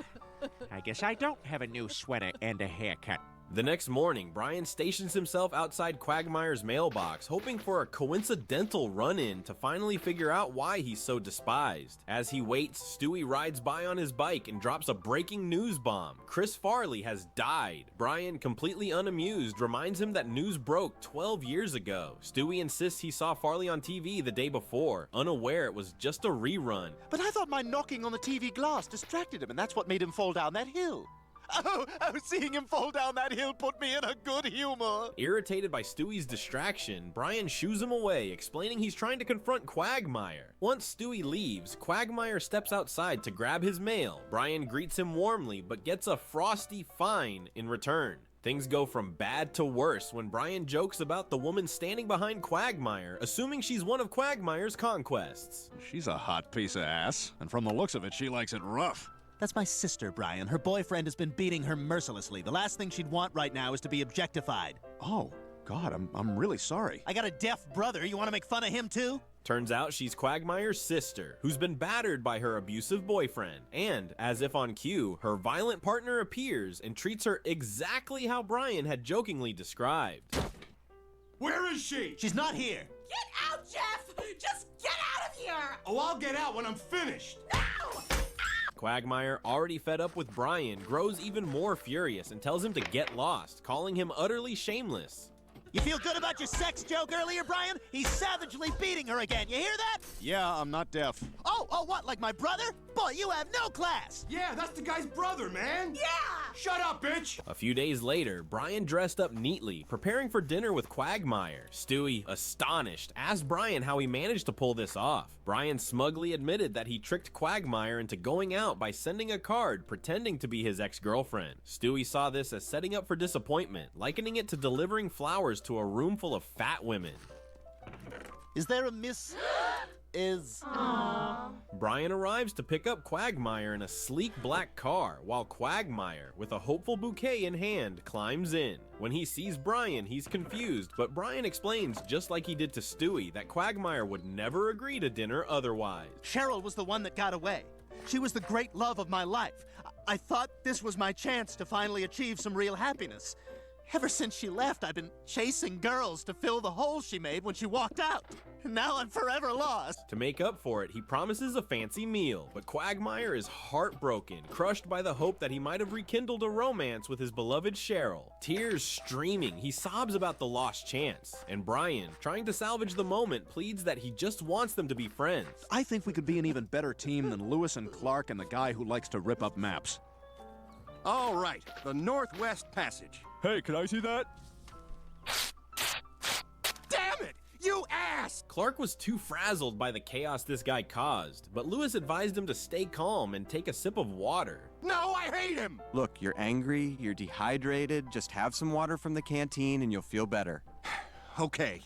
I guess I don't have a new sweater and a haircut. The next morning, Brian stations himself outside Quagmire's mailbox, hoping for a coincidental run-in to finally figure out why he's so despised. As he waits, Stewie rides by on his bike and drops a breaking news bomb. Chris Farley has died. Brian, completely unamused, reminds him that news broke 12 years ago. Stewie insists he saw Farley on TV the day before, unaware it was just a rerun. But I thought my knocking on the TV glass distracted him, and that's what made him fall down that hill. Oh, seeing him fall down that hill put me in a good humor. Irritated by Stewie's distraction, Brian shoos him away, explaining he's trying to confront Quagmire. Once Stewie leaves, Quagmire steps outside to grab his mail. Brian greets him warmly, but gets a frosty fine in return. Things go from bad to worse when Brian jokes about the woman standing behind Quagmire, assuming she's one of Quagmire's conquests. She's a hot piece of ass, and from the looks of it, she likes it rough. That's my sister, Brian. Her boyfriend has been beating her mercilessly. The last thing she'd want right now is to be objectified. Oh, God, I'm really sorry. I got a deaf brother. You want to make fun of him, too? Turns out she's Quagmire's sister, who's been battered by her abusive boyfriend. And, as if on cue, her violent partner appears and treats her exactly how Brian had jokingly described. Where is she? She's not here. Get out, Jeff! Just get out of here! Oh, I'll get out when I'm finished. No! Quagmire, already fed up with Brian, grows even more furious and tells him to get lost, calling him utterly shameless. You feel good about your sex joke earlier, Brian? He's savagely beating her again. You hear that? Yeah, I'm not deaf. Oh, what, like my brother? Boy, you have no class. Yeah, that's the guy's brother, man. Yeah! Shut up, bitch! A few days later, Brian dressed up neatly, preparing for dinner with Quagmire. Stewie, astonished, asked Brian how he managed to pull this off. Brian smugly admitted that he tricked Quagmire into going out by sending a card pretending to be his ex-girlfriend. Stewie saw this as setting up for disappointment, likening it to delivering flowers to a room full of fat women. Is there a Miss... Aww. Brian arrives to pick up Quagmire in a sleek black car, while Quagmire, with a hopeful bouquet in hand, climbs in. When he sees Brian, he's confused, but Brian explains, just like he did to Stewie, that Quagmire would never agree to dinner otherwise. Cheryl was the one that got away. She was the great love of my life. I thought this was my chance to finally achieve some real happiness. Ever since she left, I've been chasing girls to fill the hole she made when she walked out. And now I'm forever lost. To make up for it, he promises a fancy meal, but Quagmire is heartbroken, crushed by the hope that he might have rekindled a romance with his beloved Cheryl. Tears streaming, he sobs about the lost chance. And Brian, trying to salvage the moment, pleads that he just wants them to be friends. I think we could be an even better team than Lewis and Clark and the guy who likes to rip up maps. All right, the Northwest Passage. Hey, can I see that? Damn it! You ass! Clark was too frazzled by the chaos this guy caused, but Lewis advised him to stay calm and take a sip of water. No, I hate him! Look, you're angry, you're dehydrated, just have some water from the canteen and you'll feel better. Okay.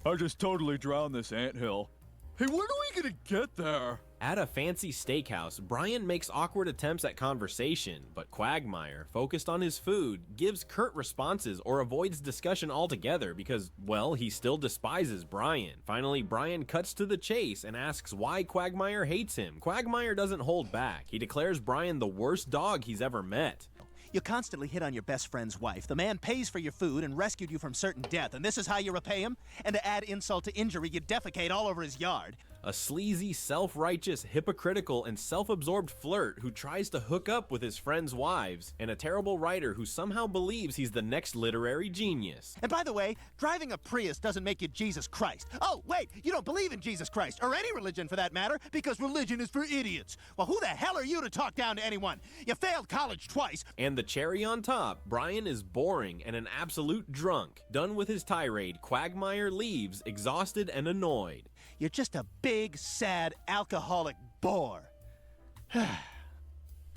I just totally drowned this anthill. Hey, when are we gonna get there? At a fancy steakhouse, Brian makes awkward attempts at conversation, but Quagmire, focused on his food, gives curt responses or avoids discussion altogether because, well, he still despises Brian. Finally, Brian cuts to the chase and asks why Quagmire hates him. Quagmire doesn't hold back. He declares Brian the worst dog he's ever met. You constantly hit on your best friend's wife. The man pays for your food and rescued you from certain death, and this is how you repay him? And to add insult to injury, you defecate all over his yard. A sleazy, self-righteous, hypocritical, and self-absorbed flirt who tries to hook up with his friends' wives, and a terrible writer who somehow believes he's the next literary genius. And by the way, driving a Prius doesn't make you Jesus Christ. Oh, wait, you don't believe in Jesus Christ, or any religion for that matter, because religion is for idiots. Well, who the hell are you to talk down to anyone? You failed college twice. And the cherry on top, Brian is boring and an absolute drunk. Done with his tirade, Quagmire leaves, exhausted and annoyed. You're just a big, sad, alcoholic bore.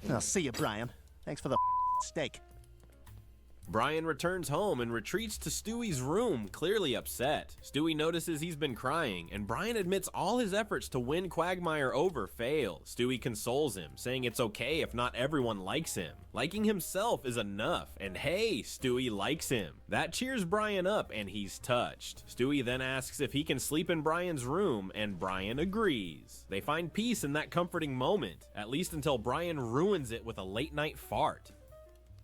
I'll see you, Brian. Thanks for the steak. Brian returns home and retreats to Stewie's room, clearly upset. Stewie notices he's been crying, and Brian admits all his efforts to win Quagmire over fail. Stewie consoles him, saying it's okay if not everyone likes him. Liking himself is enough, and hey, Stewie likes him. That cheers Brian up, and he's touched. Stewie then asks if he can sleep in Brian's room, and Brian agrees. They find peace in that comforting moment, at least until Brian ruins it with a late-night fart.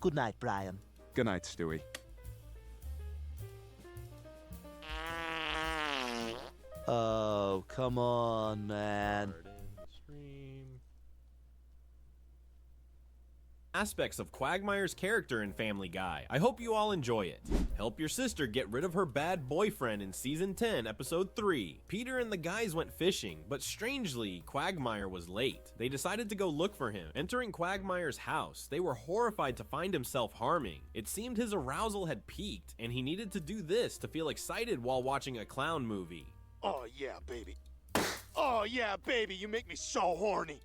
Good night, Brian. Good night, Stewie. Oh, come on, man. Aspects of Quagmire's character in Family Guy. I hope you all enjoy it. Help your sister get rid of her bad boyfriend in Season 10, Episode 3. Peter and the guys went fishing, but strangely, Quagmire was late. They decided to go look for him. Entering Quagmire's house, they were horrified to find him self-harming. It seemed his arousal had peaked, and he needed to do this to feel excited while watching a clown movie. Oh, yeah, baby. Oh, yeah, baby, you make me so horny.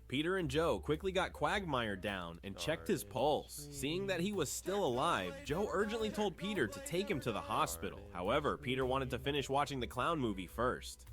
Peter and Joe quickly got Quagmire down and checked his pulse. Seeing that he was still alive, Joe urgently told Peter to take him to the hospital. However, Peter wanted to finish watching the clown movie first.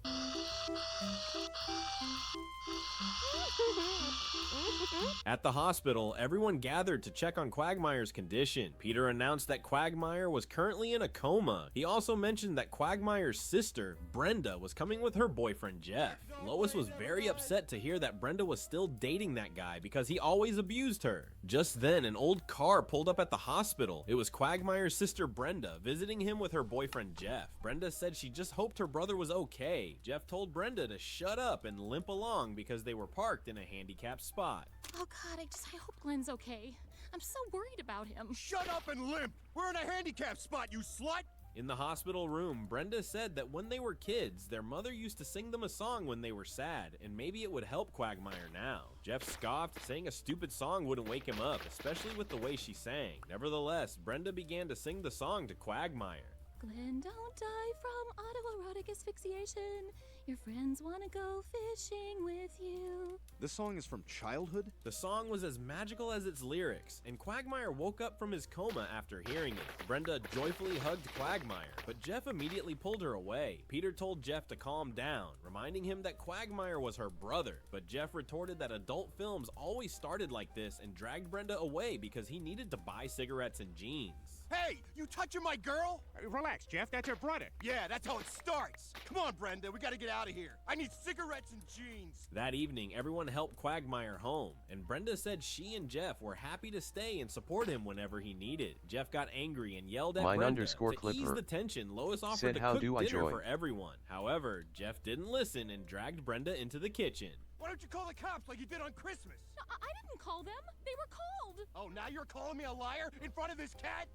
At the hospital, everyone gathered to check on Quagmire's condition. Peter announced that Quagmire was currently in a coma. He also mentioned that Quagmire's sister, Brenda, was coming with her boyfriend, Jeff. Lois was very upset to hear that Brenda was still dating that guy because he always abused her. Just then, an old car pulled up at the hospital. It was Quagmire's sister, Brenda, visiting him with her boyfriend, Jeff. Brenda said she just hoped her brother was okay. Jeff told Brenda to shut up and limp along because they were parked in a handicapped spot. Oh God, I hope Glenn's okay. I'm so worried about him. Shut up and limp! We're in a handicap spot, you slut! In the hospital room, Brenda said that when they were kids, their mother used to sing them a song when they were sad, and maybe it would help Quagmire now. Jeff scoffed, saying a stupid song wouldn't wake him up, especially with the way she sang. Nevertheless, Brenda began to sing the song to Quagmire. Glenn, don't die from autoerotic asphyxiation. Your friends want to go fishing with you. This song is from childhood? The song was as magical as its lyrics, and Quagmire woke up from his coma after hearing it. Brenda joyfully hugged Quagmire, but Jeff immediately pulled her away. Peter told Jeff to calm down, reminding him that Quagmire was her brother, but Jeff retorted that adult films always started like this and dragged Brenda away because he needed to buy cigarettes and jeans. Hey, you touching my girl? Relax, Jeff. That's her brother. Yeah, that's how it starts. Come on, Brenda. We gotta get out of here. I need cigarettes and jeans. That evening, everyone helped Quagmire home, and Brenda said she and Jeff were happy to stay and support him whenever he needed. Jeff got angry and yelled at Brenda. To ease the tension, Lois offered to cook dinner for everyone. However, Jeff didn't listen and dragged Brenda into the kitchen. Why don't you call the cops like you did on Christmas? No, I didn't call them. They were called. Oh, now you're calling me a liar in front of this cat?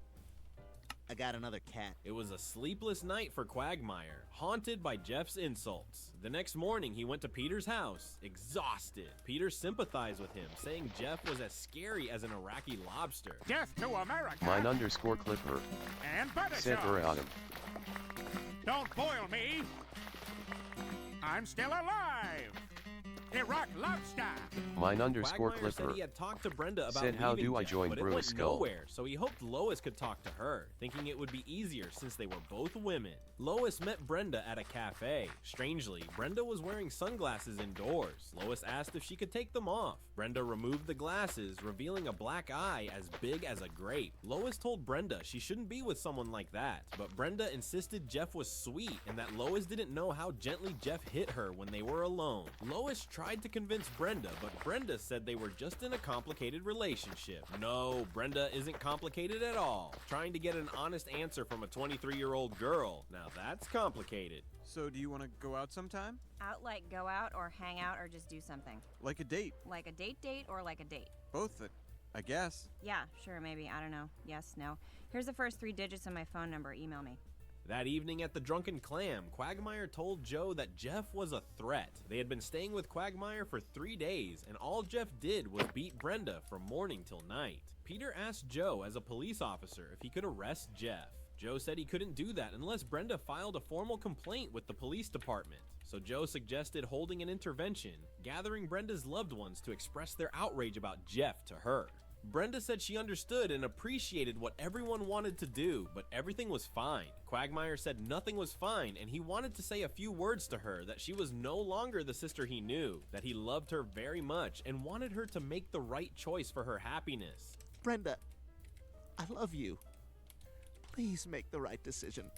I got another cat. It was a sleepless night for Quagmire, haunted by Jeff's insults. The next morning, he went to Peter's house, exhausted. Peter sympathized with him, saying Jeff was as scary as an Iraqi lobster. Death to America. Mine_Clipper. And butter Set her sauce. on him. Don't boil me. I'm still alive. Iraq lobster. Mine_Clipper. Said he had talked to Brenda about said, how leaving do I Jeff, join but Bruce it went Skull? nowhere, so he hoped Lois could talk to her, thinking it would be easier since they were both women. Lois met Brenda at a cafe. Strangely, Brenda was wearing sunglasses indoors. Lois asked if she could take them off. Brenda removed the glasses, revealing a black eye as big as a grape. Lois told Brenda she shouldn't be with someone like that, but Brenda insisted Jeff was sweet and that Lois didn't know how gently Jeff hit her when they were alone. Lois tried to convince Brenda, but Brenda said they were just in a complicated relationship. No, Brenda isn't complicated at all. Trying to get an honest answer from a 23-year-old girl. Now that's complicated. So do you want to go out sometime? Out like go out or hang out or just do something? Like a date? Like a date or like a date? Both, I guess. Yeah, sure, maybe. I don't know. Yes, no. Here's the first 3 digits of my phone number. Email me. That evening at the Drunken Clam, Quagmire told Joe that Jeff was a threat. They had been staying with Quagmire for 3 days, and all Jeff did was beat Brenda from morning till night. Peter asked Joe, as a police officer, if he could arrest Jeff. Joe said he couldn't do that unless Brenda filed a formal complaint with the police department. So Joe suggested holding an intervention, gathering Brenda's loved ones to express their outrage about Jeff to her. Brenda said she understood and appreciated what everyone wanted to do, but everything was fine. Quagmire said nothing was fine, and he wanted to say a few words to her, that she was no longer the sister he knew, that he loved her very much and wanted her to make the right choice for her happiness. Brenda, I love you. Please make the right decision.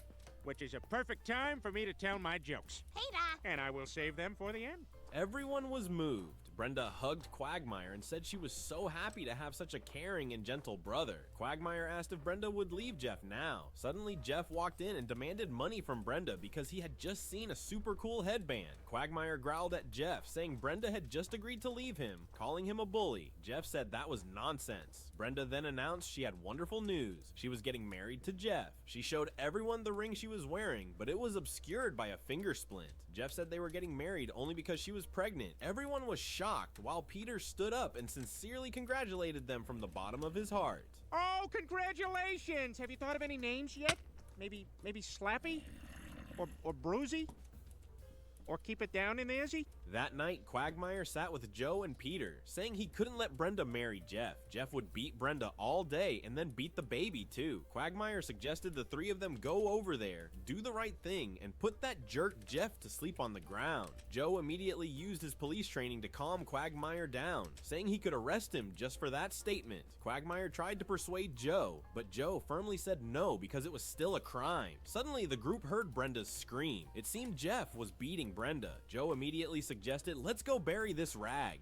Which is a perfect time for me to tell my jokes. Peter! And I will save them for the end. Everyone was moved. Brenda hugged Quagmire and said she was so happy to have such a caring and gentle brother. Quagmire asked if Brenda would leave Jeff now. Suddenly, Jeff walked in and demanded money from Brenda because he had just seen a super cool headband. Quagmire growled at Jeff, saying Brenda had just agreed to leave him, calling him a bully. Jeff said that was nonsense. Brenda then announced she had wonderful news. She was getting married to Jeff. She showed everyone the ring she was wearing, but it was obscured by a finger splint. Jeff said they were getting married only because she was pregnant. Everyone was shocked, while Peter stood up and sincerely congratulated them from the bottom of his heart. Oh, congratulations! Have you thought of any names yet? Maybe Slappy? Or Bruisey? Or Keep It Down in Izzy? That night, Quagmire sat with Joe and Peter, saying he couldn't let Brenda marry Jeff. Jeff would beat Brenda all day and then beat the baby too. Quagmire suggested the 3 of them go over there, do the right thing, and put that jerk Jeff to sleep on the ground. Joe immediately used his police training to calm Quagmire down, saying he could arrest him just for that statement. Quagmire tried to persuade Joe, but Joe firmly said no because it was still a crime. Suddenly, the group heard Brenda's scream. It seemed Jeff was beating Brenda. Joe immediately suggested, let's go bury this rag.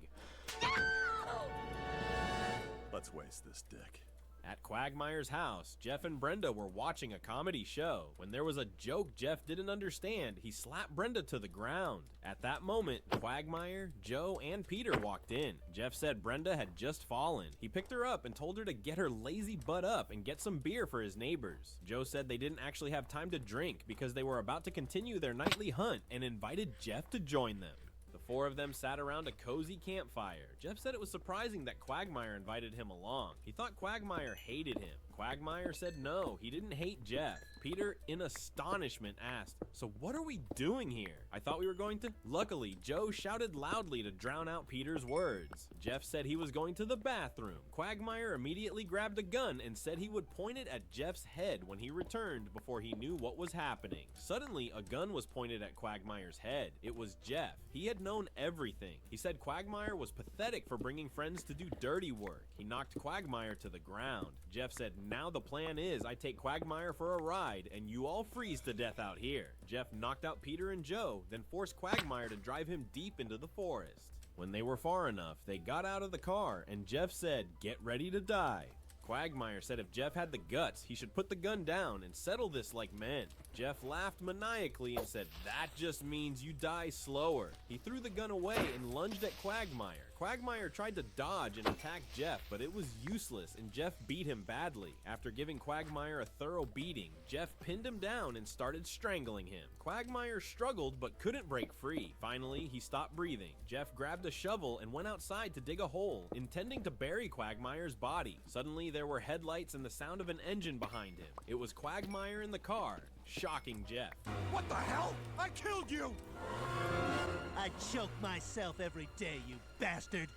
Let's waste this dick. At Quagmire's house, Jeff and Brenda were watching a comedy show. When there was a joke Jeff didn't understand, he slapped Brenda to the ground. At that moment, Quagmire, Joe, and Peter walked in. Jeff said Brenda had just fallen. He picked her up and told her to get her lazy butt up and get some beer for his neighbors. Joe said they didn't actually have time to drink because they were about to continue their nightly hunt and invited Jeff to join them. The four of them sat around a cozy campfire. Jeff said it was surprising that Quagmire invited him along. He thought Quagmire hated him. Quagmire said no, he didn't hate Jeff. Peter, in astonishment, asked, "So what are we doing here? I thought we were going to..." Luckily, Joe shouted loudly to drown out Peter's words. Jeff said he was going to the bathroom. Quagmire immediately grabbed a gun and said he would point it at Jeff's head when he returned before he knew what was happening. Suddenly, a gun was pointed at Quagmire's head. It was Jeff. He had known everything. He said Quagmire was pathetic for bringing friends to do dirty work. He knocked Quagmire to the ground. Jeff said, "Now the plan is I take Quagmire for a ride and you all freeze to death out here." Jeff knocked out Peter and Joe, then forced Quagmire to drive him deep into the forest. When they were far enough, they got out of the car and Jeff said, "Get ready to die." Quagmire said if Jeff had the guts, he should put the gun down and settle this like men. Jeff laughed maniacally and said, "That just means you die slower." He threw the gun away and lunged at Quagmire. Quagmire tried to dodge and attack Jeff, but it was useless and Jeff beat him badly. After giving Quagmire a thorough beating, Jeff pinned him down and started strangling him. Quagmire struggled but couldn't break free. Finally, he stopped breathing. Jeff grabbed a shovel and went outside to dig a hole, intending to bury Quagmire's body. Suddenly, there were headlights and the sound of an engine behind him. It was Quagmire in the car, shocking Jeff. What the hell? I killed you! I choke myself every day, you bastard.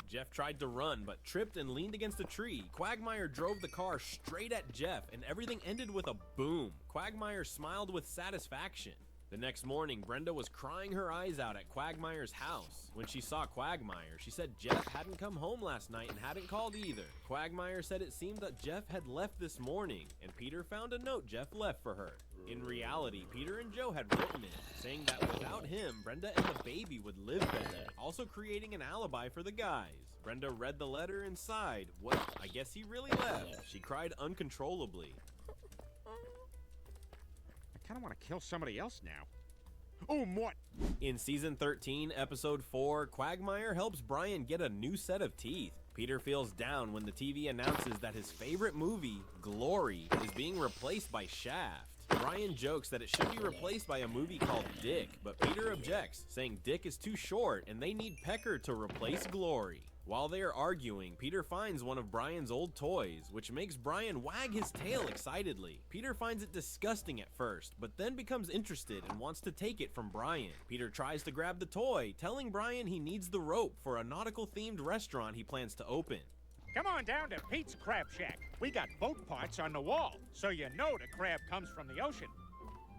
Jeff tried to run, but tripped and leaned against a tree. Quagmire drove the car straight at Jeff, and everything ended with a boom. Quagmire smiled with satisfaction. The next morning, Brenda was crying her eyes out at Quagmire's house. When she saw Quagmire, she said Jeff hadn't come home last night and hadn't called either. Quagmire said it seemed that Jeff had left this morning, and Peter found a note Jeff left for her. In reality, Peter and Joe had written it, saying that without him, Brenda and the baby would live better, also creating an alibi for the guys. Brenda read the letter and sighed. Well, I guess he really left. She cried uncontrollably. I kind of want to kill somebody else now. Oh, what? In season 13, episode 4, Quagmire helps Brian get a new set of teeth. Peter feels down when the TV announces that his favorite movie, Glory, is being replaced by Shaft. Brian jokes that it should be replaced by a movie called Dick, but Peter objects, saying Dick is too short and they need Pecker to replace Glory. While they are arguing, Peter finds one of Brian's old toys, which makes Brian wag his tail excitedly. Peter finds it disgusting at first, but then becomes interested and wants to take it from Brian. Peter tries to grab the toy, telling Brian he needs the rope for a nautical-themed restaurant he plans to open. Come on down to Pete's Crab Shack. We got boat parts on the wall, so you know the crab comes from the ocean.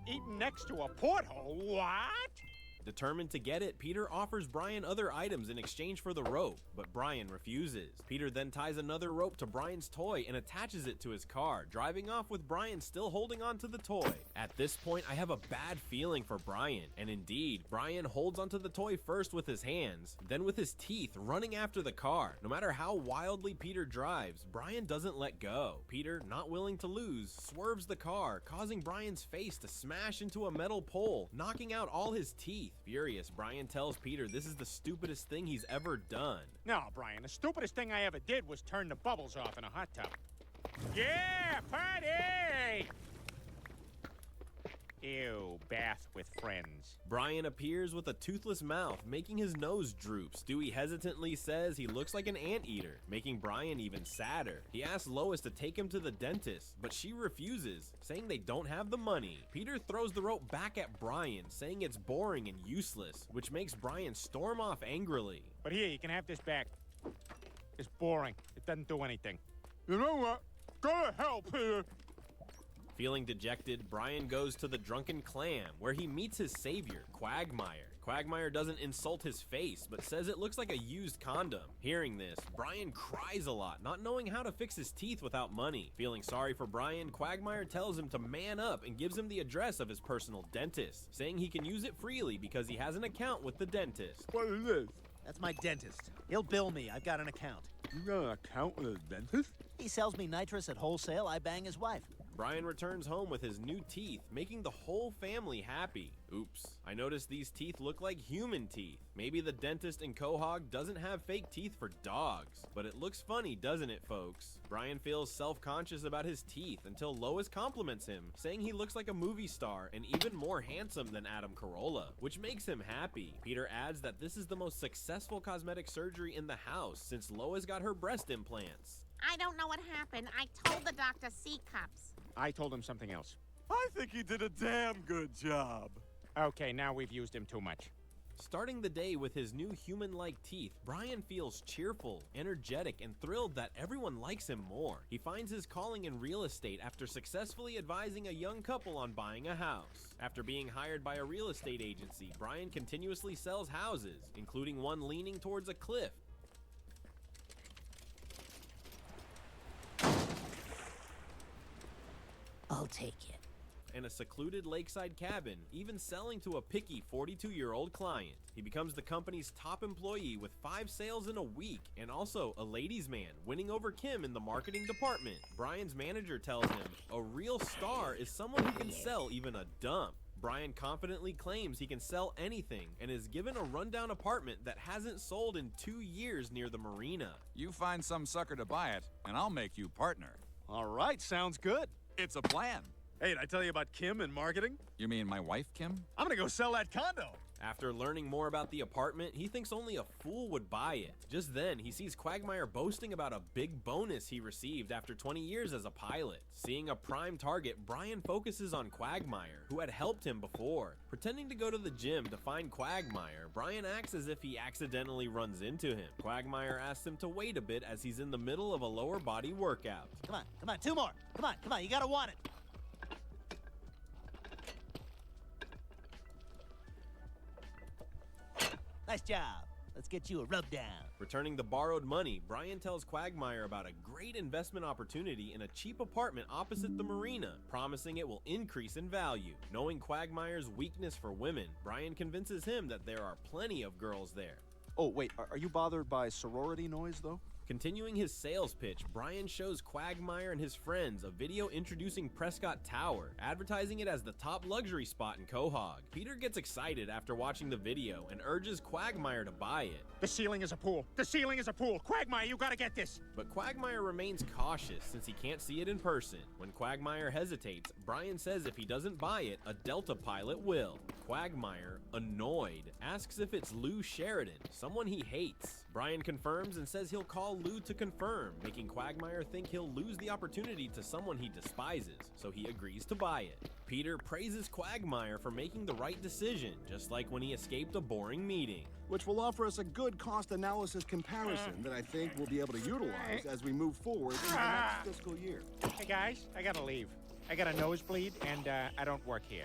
Eating next to a porthole, what? Determined to get it, Peter offers Brian other items in exchange for the rope, but Brian refuses. Peter then ties another rope to Brian's toy and attaches it to his car, driving off with Brian still holding onto the toy. At this point, I have a bad feeling for Brian, and indeed, Brian holds onto the toy first with his hands, then with his teeth, running after the car. No matter how wildly Peter drives, Brian doesn't let go. Peter, not willing to lose, swerves the car, causing Brian's face to smash into a metal pole, knocking out all his teeth. Furious, Brian tells Peter this is the stupidest thing he's ever done. No, Brian, the stupidest thing I ever did was turn the bubbles off in a hot tub. Yeah, party! Ew, bath with friends. Brian appears with a toothless mouth, making his nose droop. Stewie hesitantly says he looks like an anteater, making Brian even sadder. He asks Lois to take him to the dentist, but she refuses, saying they don't have the money. Peter throws the rope back at Brian, saying it's boring and useless, which makes Brian storm off angrily. But here, you can have this back. It's boring. It doesn't do anything. You know what? Go to hell, Peter. Feeling dejected, Brian goes to the Drunken Clam, where he meets his savior, Quagmire. Quagmire doesn't insult his face, but says it looks like a used condom. Hearing this, Brian cries a lot, not knowing how to fix his teeth without money. Feeling sorry for Brian, Quagmire tells him to man up and gives him the address of his personal dentist, saying he can use it freely because he has an account with the dentist. What is this? That's my dentist. He'll bill me. I've got an account. You got an account with a dentist? He sells me nitrous at wholesale. I bang his wife. Brian returns home with his new teeth, making the whole family happy. Oops, I noticed these teeth look like human teeth. Maybe the dentist in Quahog doesn't have fake teeth for dogs. But it looks funny, doesn't it, folks? Brian feels self-conscious about his teeth until Lois compliments him, saying he looks like a movie star and even more handsome than Adam Carolla, which makes him happy. Peter adds that this is the most successful cosmetic surgery in the house since Lois got her breast implants. I don't know what happened. I told the doctor C-cups. I told him something else. I think he did a damn good job. Okay, now we've used him too much. Starting the day with his new human-like teeth, Brian feels cheerful, energetic, and thrilled that everyone likes him more. He finds his calling in real estate after successfully advising a young couple on buying a house. After being hired by a real estate agency, Brian continuously sells houses, including one leaning towards a cliff. I'll take it. And a secluded lakeside cabin, even selling to a picky 42-year-old client. He becomes the company's top employee with 5 sales in a week, and also a ladies' man, winning over Kim in the marketing department. Brian's manager tells him a real star is someone who can sell even a dump. Brian confidently claims he can sell anything and is given a rundown apartment that hasn't sold in 2 years near the marina. You find some sucker to buy it, and I'll make you partner. All right, sounds good. It's a plan. Hey, did I tell you about Kim and marketing? You mean my wife, Kim? I'm gonna go sell that condo. After learning more about the apartment, he thinks only a fool would buy it. Just then, he sees Quagmire boasting about a big bonus he received after 20 years as a pilot. Seeing a prime target, Brian focuses on Quagmire, who had helped him before. Pretending to go to the gym to find Quagmire, Brian acts as if he accidentally runs into him. Quagmire asks him to wait a bit as he's in the middle of a lower body workout. Come on, 2 more. Come on, you gotta want it. Nice job. Let's get you a rub down. Returning the borrowed money, Brian tells Quagmire about a great investment opportunity in a cheap apartment opposite the marina, promising it will increase in value. Knowing Quagmire's weakness for women, Brian convinces him that there are plenty of girls there. Oh, wait, are you bothered by sorority noise, though? Continuing his sales pitch, Brian shows Quagmire and his friends a video introducing Prescott Tower, advertising it as the top luxury spot in Quahog. Peter gets excited after watching the video and urges Quagmire to buy it. The ceiling is a pool. The ceiling is a pool. Quagmire, you gotta get this. But Quagmire remains cautious since he can't see it in person. When Quagmire hesitates, Brian says if he doesn't buy it, a Delta pilot will. Quagmire, annoyed, asks if it's Lou Sheridan, someone he hates. Brian confirms and says he'll call Lou to confirm, making Quagmire think he'll lose the opportunity to someone he despises, so he agrees to buy it. Peter praises Quagmire for making the right decision, just like when he escaped a boring meeting. Which will offer us a good cost analysis comparison that I think we'll be able to utilize as we move forward into the next fiscal year. Hey guys, I gotta leave. I got a nosebleed and I don't work here.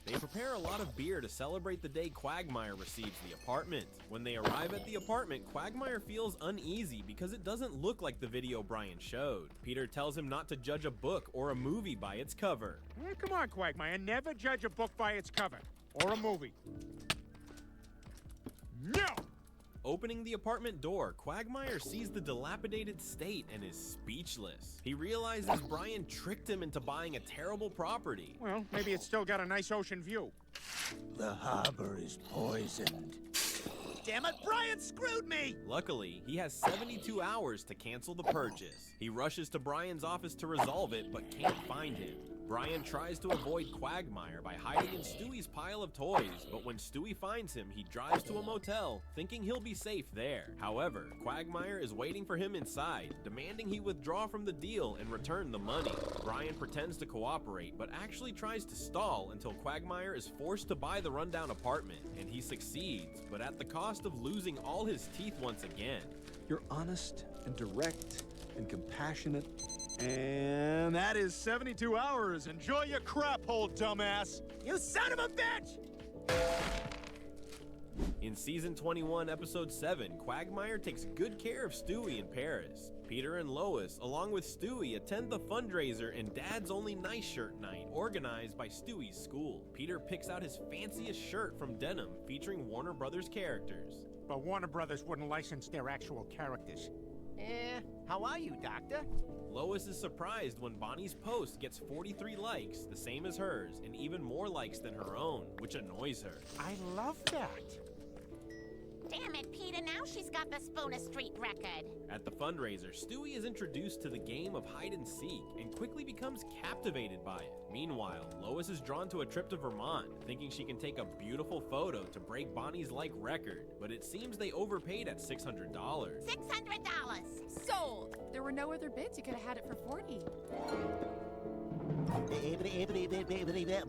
They prepare a lot of beer to celebrate the day Quagmire receives the apartment. When they arrive at the apartment, Quagmire feels uneasy because it doesn't look like the video Brian showed. Peter tells him not to judge a book or a movie by its cover. Come on, Quagmire, never judge a book by its cover. Or a movie. No! Opening the apartment door, Quagmire sees the dilapidated state and is speechless. He realizes Brian tricked him into buying a terrible property. Well, maybe it's still got a nice ocean view. The harbor is poisoned. Damn it, Brian screwed me! Luckily, he has 72 hours to cancel the purchase. He rushes to Brian's office to resolve it, but can't find him. Brian tries to avoid Quagmire by hiding in Stewie's pile of toys, but when Stewie finds him, he drives to a motel, thinking he'll be safe there. However, Quagmire is waiting for him inside, demanding he withdraw from the deal and return the money. Brian pretends to cooperate, but actually tries to stall until Quagmire is forced to buy the rundown apartment, and he succeeds, but at the cost of losing all his teeth once again. You're honest and direct and compassionate. And that is 72 hours. Enjoy your crap hole, dumbass. You son of a bitch! In Season 21, Episode 7, Quagmire takes good care of Stewie in Paris. Peter and Lois, along with Stewie, attend the fundraiser and Dad's Only Nice Shirt Night, organized by Stewie's school. Peter picks out his fanciest shirt from denim, featuring Warner Brothers characters. But Warner Brothers wouldn't license their actual characters. How are you, Doctor? Lois is surprised when Bonnie's post gets 43 likes, the same as hers, and even more likes than her own, which annoys her. I love that. Damn it, Peter, now she's got the Spooner Street record. At the fundraiser, Stewie is introduced to the game of hide and seek and quickly becomes captivated by it. Meanwhile, Lois is drawn to a trip to Vermont, thinking she can take a beautiful photo to break Bonnie's like record, but it seems they overpaid at $600. $600. Sold. There were no other bids. You could have had it for 40.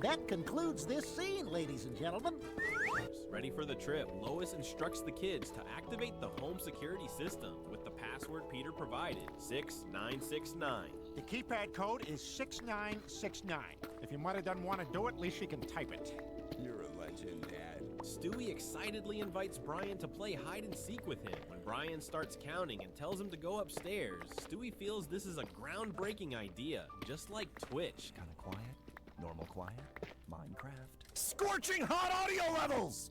That concludes this scene, ladies and gentlemen. Ready for the trip, Lois instructs the kids to activate the home security system with the password Peter provided, 6969. The keypad code is 6969. If your mother doesn't want to do it, at least she can type it. You're a legend, Dad. Stewie excitedly invites Brian to play hide and seek with him. When Brian starts counting and tells him to go upstairs, Stewie feels this is a groundbreaking idea, just like Twitch. Kinda quiet, normal quiet, Minecraft. Scorching hot audio levels!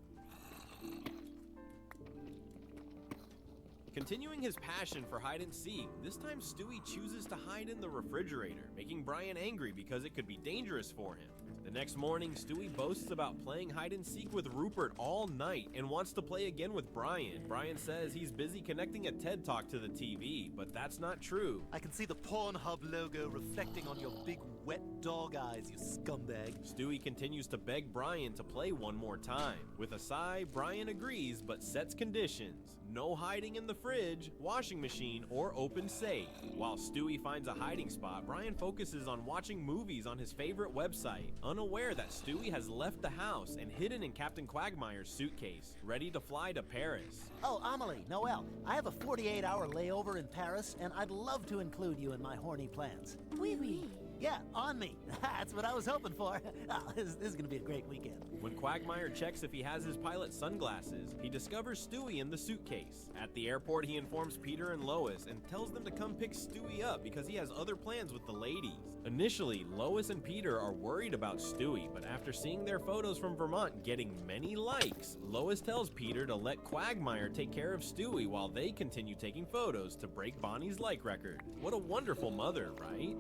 Continuing his passion for hide and seek, this time Stewie chooses to hide in the refrigerator, making Brian angry because it could be dangerous for him. The next morning, Stewie boasts about playing hide and seek with Rupert all night and wants to play again with Brian. Brian says he's busy connecting a TED Talk to the TV, but that's not true. I can see the Pornhub logo reflecting on your big wet dog eyes, you scumbag. Stewie continues to beg Brian to play one more time. With a sigh, Brian agrees but sets conditions. No hiding in the fridge, washing machine, or open safe. While Stewie finds a hiding spot, Brian focuses on watching movies on his favorite website, unaware that Stewie has left the house and hidden in Captain Quagmire's suitcase, ready to fly to Paris. Oh, Amelie, Noel, I have a 48-hour layover in Paris, and I'd love to include you in my horny plans. Oui, oui. Yeah, on me. That's what I was hoping for. Oh, this is going to be a great weekend. When Quagmire checks if he has his pilot's sunglasses, he discovers Stewie in the suitcase. At the airport, he informs Peter and Lois and tells them to come pick Stewie up because he has other plans with the ladies. Initially, Lois and Peter are worried about Stewie, but after seeing their photos from Vermont getting many likes, Lois tells Peter to let Quagmire take care of Stewie while they continue taking photos to break Bonnie's like record. What a wonderful mother, right?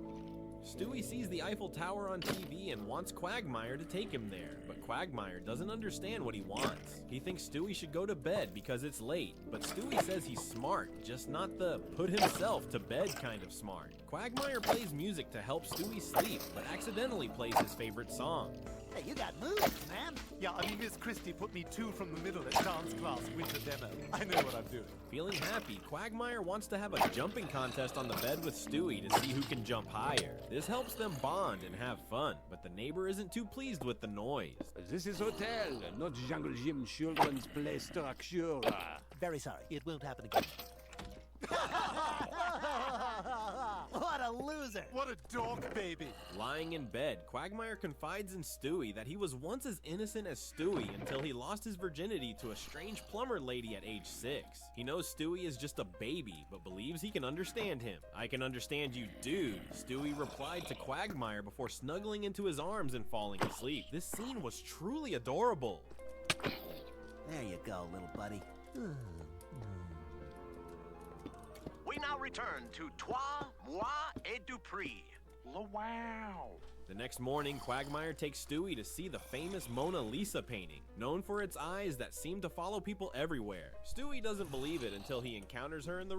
Stewie sees the Eiffel Tower on TV and wants Quagmire to take him there, but Quagmire doesn't understand what he wants. He thinks Stewie should go to bed because it's late, but Stewie says he's smart, just not the put himself to bed kind of smart. Quagmire plays music to help Stewie sleep, but accidentally plays his favorite song. Hey, you got moves, man. Yeah, I mean, Miss Christie put me 2 from the middle at dance class winter demo. I know what I'm doing. Feeling happy, Quagmire wants to have a jumping contest on the bed with Stewie to see who can jump higher. This helps them bond and have fun, but the neighbor isn't too pleased with the noise. This is hotel, not jungle gym children's play structure. Very sorry. It won't happen again. What a loser! What a dog baby! Lying in bed, Quagmire confides in Stewie that he was once as innocent as Stewie until he lost his virginity to a strange plumber lady at age 6. He knows Stewie is just a baby, but believes he can understand him. I can understand you, dude, Stewie replied to Quagmire before snuggling into his arms and falling asleep. This scene was truly adorable. There you go, little buddy. We now return to Toi, Moi, et Dupree. Wow. The next morning, Quagmire takes Stewie to see the famous Mona Lisa painting, known for its eyes that seem to follow people everywhere. Stewie doesn't believe it until he encounters her in the